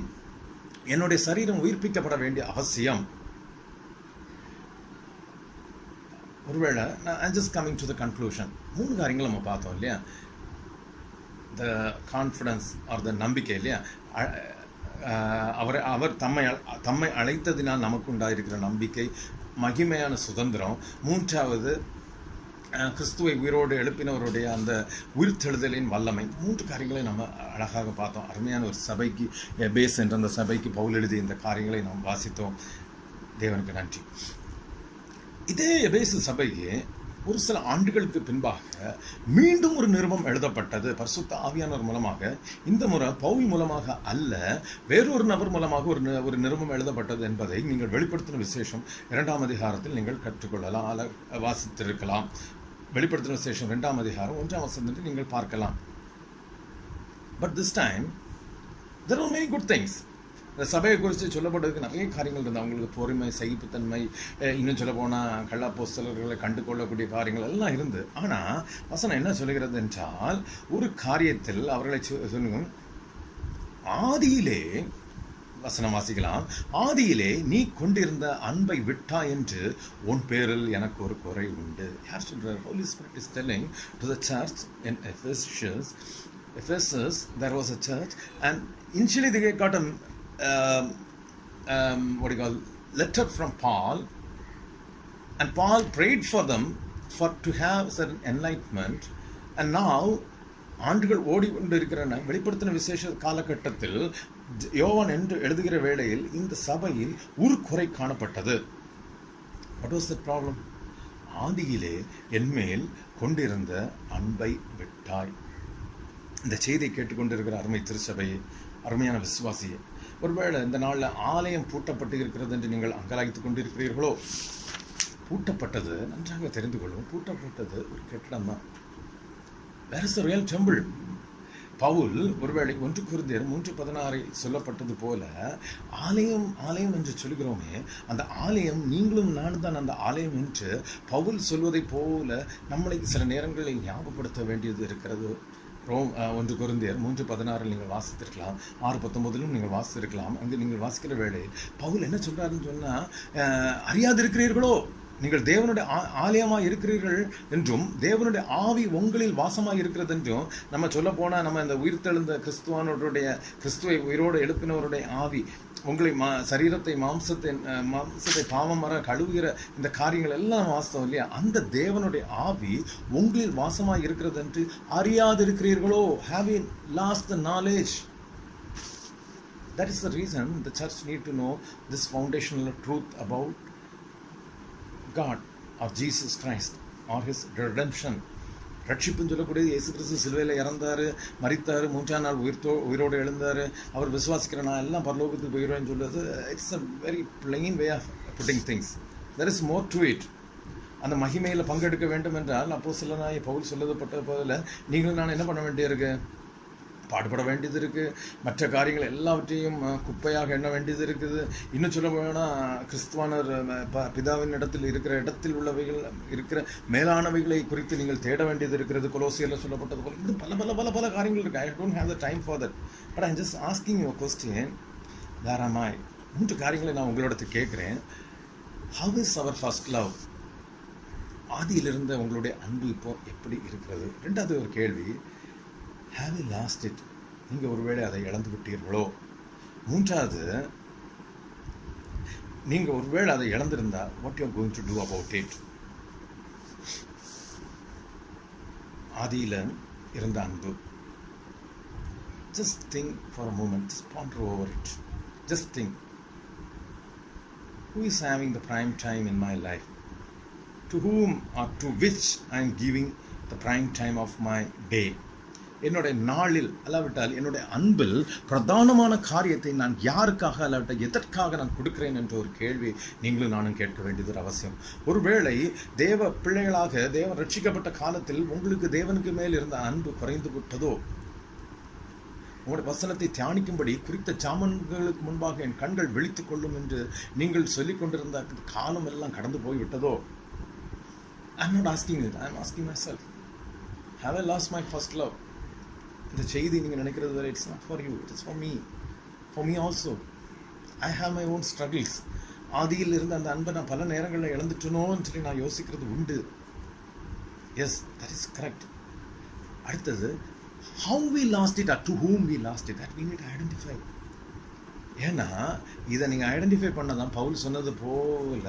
என்னுடைய சரீரம் உயிர்ப்பிக்கப்பட வேண்டிய அவசியம். ஒருவேளை I'm just coming to the conclusion. 3 காரியங்கள் நம்ம பார்த்தோம் இல்லையா? the confidence or the நம்பிக்கை இல்லையா? அவர் தம்மை அழைத்ததினால் நமக்கு உண்டாயிருக்கிற நம்பிக்கை, மகிமையான சுதந்திரம். 3வது, கிறிஸ்துவை உயிரோடு எழுப்பினவருடைய அந்த உயிர்த்தெழுதலின் வல்லமை. 3 காரியங்களை நம்ம அழகாக பார்த்தோம். அருமையான ஒரு சபைக்கு, எபேஸ் என்ற அந்த சபைக்கு பவுல் எழுதிய இந்த காரியங்களை நாம் வாசித்தோம். தேவனுக்கு நன்றி. இதே எபேசு சபைக்கு ஒரு சில ஆண்டுகளுக்கு பின்பாக மீண்டும் ஒரு நிருபம் எழுதப்பட்டது பரிசுத்த ஆவியானவர் மூலமாக. இந்த முறை பவுல் மூலமாக அல்ல, வேறொரு நபர் மூலமாக ஒரு நிருபம் எழுதப்பட்டது என்பதை நீங்கள் வெளிப்படுத்தின விசேஷம் 2ஆம் அதிகாரத்தில் நீங்கள் கற்றுக்கொள்ளலாம், வாசித்திருக்கலாம். வெளிப்படுத்தின விசேஷம் 2ஆம் அதிகாரம் 1ஆம் வசனத்தில் நீங்கள் பார்க்கலாம். But this time there are many good things. இந்த சபையை குறித்து சொல்லப்பட்டதுக்கு நிறைய காரியங்கள் இருந்தது. அவங்களுக்கு பொறுமை, சகிப்புத்தன்மை, இன்னும் சொல்ல போனால் கள்ளப்போஸ்தலர்களை கண்டு கொள்ளக்கூடிய காரியங்கள் எல்லாம் இருந்து. ஆனால் வசனம் என்ன சொல்லுகிறது என்றால், ஒரு காரியத்தில் அவர்களை சொல்லுங்க, ஆதியிலே, வசனம் வாசிக்கலாம், ஆதியிலே நீ கொண்டிருந்த அன்பை விட்டா என்று உன் பேரில் எனக்கு ஒரு குறை உண்டு. யார் சொல்றார்? Holy Spirit is telling to the church in Ephesus, there was a church, and initially they got a letter from Paul, and Paul prayed for them to have certain enlightenment, and now ஆண்டுகள் ஓடிக்கொண்டிருக்கிறன. வெளிப்படுத்தின விசேஷ காலகட்டத்தில் யோவான் என்று எழுதுகிற வேளையில் இந்த சபையில் ஒரு குறை காணப்பட்டது. What was the problem? ஆதியிலே என்மேல் கொண்டிருந்த அன்பை விட்டாய். இந்த செய்தியை கேட்டுக்கொண்டிருக்கிற அருமை திருச்சபையை, அருமையான விசுவாசியை, ஒருவேளை இந்த நாளில் ஆலயம் பூட்டப்பட்டு இருக்கிறது என்று நீங்கள் அங்கலாய்த்து கொண்டிருக்கிறீர்களோ? பூட்டப்பட்டது நன்றாக தெரிந்து கொள்ளும். பூட்டப்பட்டது ஒரு கட்டிடம் தான். Where is the real temple? பவுல் ஒருவேளை 1 கொரிந்தியர் 3:16 சொல்லப்பட்டது போல ஆலயம் ஆலயம் என்று சொல்கிறோமே, அந்த ஆலயம் நீங்களும் நானும் தான் அந்த ஆலயம் என்று பவுல் சொல்வதை போல நம்மளை சில நேரங்களில் ஞாபகப்படுத்த வேண்டியது இருக்கிறது. 1 கொரிந்தியர் 3:16 நீங்கள் வாசித்திருக்கலாம், 6:19 நீங்கள் வாசித்திருக்கலாம். அங்கு நீங்கள் வாசிக்கிற வேளையில் பவுல் என்ன சொல்றாருன்னு சொன்னால், அறியாதிருக்கிறீர்களோ, நீங்கள் தேவனுடைய ஆலயமாக இருக்கிறீர்கள் என்றும் தேவனுடைய ஆவி உங்களில் வாசமாக இருக்கிறது என்றும், நம்ம சொல்ல போனால் நம்ம இந்த உயிர்த்தெழுந்த கிறிஸ்துவை உயிரோடு எழுப்பினவருடைய ஆவி உங்களை சரீரத்தை மாம்சத்தை பாவம் வர கழுவுகிற இந்த காரியங்கள் எல்லாம் வாஸ்தவம் இல்லையா? அந்த தேவனுடைய ஆவி உங்களில் வாசமாக இருக்கிறது என்று அறியாதிருக்கிறீர்களோ? having lost the knowledge. That is the reason the church need to know this foundational truth about God or Jesus Christ or his redemption. ரட்சிப்புன்னு சொல்லக்கூடிய இயேசு கிறிஸ்து சிலுவையில் இறந்தார், மரித்தார், 3ஆம் நாள் உயிரோடு எழுந்தார். அவர் விசுவாசிக்கிற நான் எல்லாம் பரலோகத்துக்கு போயிடுவேன்னு சொல்லுறது, it's a very plain way of putting things. There is more to it. அந்த மகிமையில் பங்கெடுக்க வேண்டும் என்றால் அப்போஸ்தலனாகிய பவுல் சொல்லப்பட்ட போதில் நீங்களும் நான் என்ன பண்ண வேண்டியிருக்கு? பாடுபட வேண்டியது இருக்குது. மற்ற காரியங்கள் எல்லாவற்றையும் குப்பையாக எண்ண வேண்டியது இருக்குது. இன்னும் சொல்ல போனால் கிறிஸ்துவானர் பிதாவின் இடத்தில் உள்ளவைகள் இருக்கிற மேலானவைகளை குறித்து நீங்கள் தேட வேண்டியது இருக்கிறது. கொலோசியரில் சொல்லப்பட்டது போல இது பல பல பல பல காரியங்கள் இருக்குது. I don't have the time for that. But I just asking your question. Where am I? 3 காரியங்களை நான் உங்களோட கேட்குறேன். How is our first love? ஆதியிலிருந்த உங்களுடைய அன்பு இப்போ எப்படி இருக்கிறது? 2வது ஒரு கேள்வி, have you lost it? நீங்கள் ஒருவேளை அதை இழந்து விட்டீர்களோ? 3வது, நீங்கள் ஒருவேளை அதை இழந்திருந்தா what you are going to do about it? ஆதியில் இருந்த அன்பு. Just think for a moment, just ponder over it. Just think, who is having the prime time in my life? To whom or to which I am giving the prime time of my day? என்னுடைய நாளில் அல்லாவிட்டால் என்னுடைய அன்பில் பிரதானமான காரியத்தை நான் யாருக்காக அல்லாவிட்டால் எதற்காக நான் கொடுக்கிறேன் என்ற ஒரு கேள்வி நீங்களும் நானும் கேட்க வேண்டியது ஒரு அவசியம். ஒருவேளை தேவ பிள்ளைகளாக தேவன் ரட்சிக்கப்பட்ட காலத்தில் உங்களுக்கு தேவனுக்கு மேல் இருந்த அன்பு குறைந்து விட்டதோ? உங்களுடைய வசனத்தை தியானிக்கும்படி குறித்த ஜாமன்களுக்கு முன்பாக என் கண்கள் விழித்துக் கொள்ளும் என்று நீங்கள் சொல்லிக் கொண்டிருந்த காலம் எல்லாம் கடந்து போய்விட்டதோ? I'm not asking it. I'm asking myself. Have I lost my first love? இந்த செய்தி நீங்கள் நினைக்கிறது வரை it's not for you, it is for me also. I have my own struggles. ஆதியில் இருந்த அந்த அன்பை நான் பல நேரங்களில் இழந்துட்டனோன்னு சொல்லி நான் யோசிக்கிறது உண்டு. Yes, that is correct. அடுத்தது, how we lost it, to whom we lost it, that we need identify. ஏன்னா இதை நீங்கள் ஐடென்டிஃபை பண்ணதான் பவுல் சொன்னது போல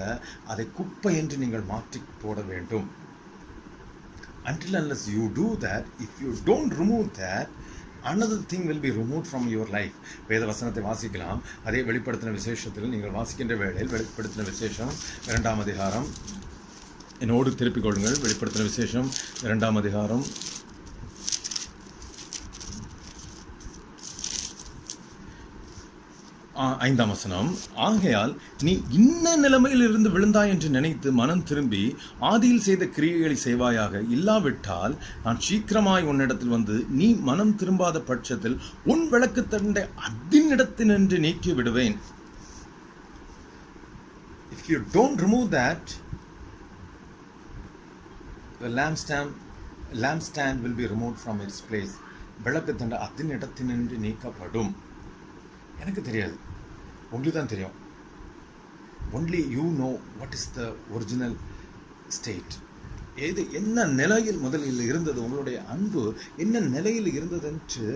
அதை குப்பை என்று நீங்கள் மாற்றி போட வேண்டும். Until unless you do that, if you don't remove that, another thing will be removed from your life. வேத வசனத்தை வாசிக்கலாம். அதே வெளிப்படுத்தின விசேஷத்தில் நீங்கள் வாசிக்கின்ற வேளையில் வெளிப்படுத்தின விசேஷம் 2ஆம் அதிகாரம், என்னோடு திருப்பிக் கொள்ளுங்கள். வெளிப்படுத்தின விசேஷம் 2ஆம் அதிகாரம் 5ஆம் வசனம். ஆகையால் நீ இன்ன நிலைமையில் இருந்து விழுந்தாய் என்று நினைத்து மனம் திரும்பி ஆதியில் செய்த கிரியைகளை செய்வாயாக. இல்லாவிட்டால் நான் சீக்கிரமாய் உன்னிடத்தில் வந்து நீ மனம் திரும்பாத பட்சத்தில் உன் விளக்கு தண்டை அதினிடத்தினின்று நீக்கி விடுவேன். If you don't remove that, the lampstand will be removed from its place. விளக்கு தண்டை அதினிடத்தினின்று நீக்கப்படும். எனக்கு தெரியாது, உங்களுக்கு தான் தெரியும். Only you know what is the original state. என்ன நிலையில் முதலில் இருந்தது, உங்களுடைய அன்பு என்ன நிலையில் இருந்ததுன்று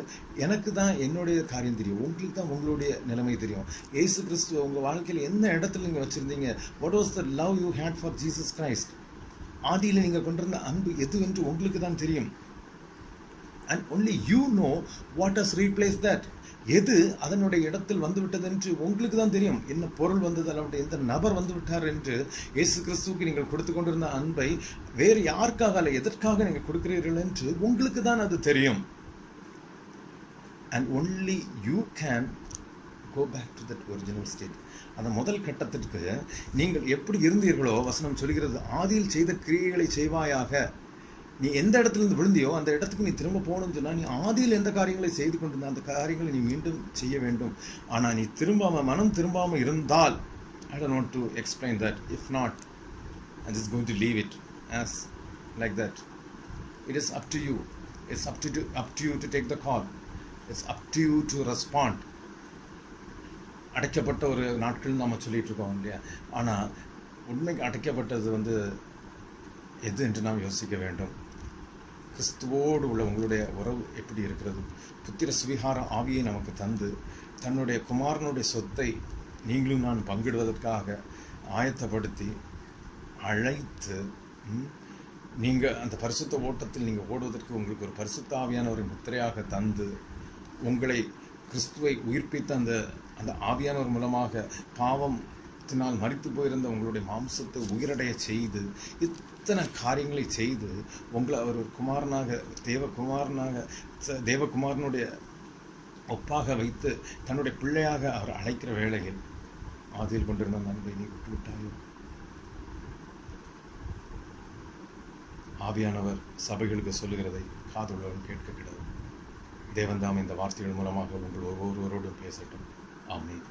எனக்கு தான் என்னுடைய காரியம் தெரியும், உங்களுக்கு தான் உங்களுடைய நிலைமை தெரியும். இயேசு கிறிஸ்து உங்கள் வாழ்க்கையில் என்ன இடத்துல நீங்கள் வச்சுருந்தீங்க, what was the love you had for Jesus Christ. ஆதியில் நீங்கள் கொண்டிருந்த அன்பு எது என்று உங்களுக்கு தான் தெரியும். And only you know what has replaced that. எது அதனுடைய இடத்தில் வந்துவிட்டது என்று உங்களுக்கு தான் தெரியும். என்ன பொருள் வந்தது, அல்லது எந்த நபர் வந்து விட்டார் என்று. இயேசு கிறிஸ்துவுக்கு நீங்கள் கொடுத்து கொண்டிருந்த அன்பை வேறு யாருக்காக அல்ல எதற்காக நீங்கள் கொடுக்கிறீர்கள் என்று உங்களுக்கு தான் அது தெரியும். And only you can go back to that original state. அந்த முதல் கட்டத்திற்கு நீங்கள் எப்படி இருந்தீர்களோ வசனம் சொல்கிறது, ஆதியில் செய்த கிரியைகளை செய்வாயாக. நீ எந்த இடத்துலேருந்து விழுந்தியோ அந்த இடத்துக்கு நீ திரும்ப போகணும்னு சொன்னால், நீ ஆதியில் எந்த காரியங்களை செய்து கொண்டிருந்த அந்த காரியங்களை நீ மீண்டும் செய்ய வேண்டும். ஆனால் நீ மனம் திரும்பாமல் இருந்தால், I don't want to explain that. If not, I'm just going to leave it as like that. It is up to you. It's up to you to take the call. It's up to you to respond. அடைக்கப்பட்ட ஒரு நாட்கள் நாம் சொல்லிகிட்டு இருக்கோம் இல்லையா? ஆனால் உண்மைக்கு அடைக்கப்பட்டது எது என்று நாம் யோசிக்க வேண்டும். கிறிஸ்துவோடு உள்ள உங்களுடைய உறவு எப்படி இருக்கிறது? புத்திர சுவிகார ஆவியை நமக்கு தந்து தன்னுடைய குமாரனுடைய சொத்தை நீங்களும் நான் பங்கிடுவதற்காக ஆயத்தப்படுத்தி அழைத்து, நீங்கள் அந்த பரிசுத்த ஓட்டத்தில் நீங்கள் ஓடுவதற்கு உங்களுக்கு ஒரு பரிசுத்த ஆவியான ஒரு முத்திரையாக தந்து, உங்களை கிறிஸ்துவை உயிர்ப்பித்த அந்த ஆவியானவர் மூலமாக பாவத்தினால் மரித்து போயிருந்த உங்களுடைய மாம்சத்தை உயிரடைய செய்து, இத்தனை காரியங்களை செய்து உங்களை அவர் ஒரு குமாரனாக தேவகுமாரனுடைய ஒப்பாக வைத்து தன்னுடைய பிள்ளையாக அவர் அழைக்கிற வேளையில் ஆதியில் கொண்டிருந்த நன்மை நீ விட்டுவிட்டாயோ? ஆவியானவர் சபைகளுக்கு சொல்லுகிறதை காதுள்ளவன் கேட்க கிடையாது. தேவன் தாம் இந்த வார்த்தைகள் மூலமாக உங்கள் ஒவ்வொருவரோடும் பேசட்டும். ஆமென்.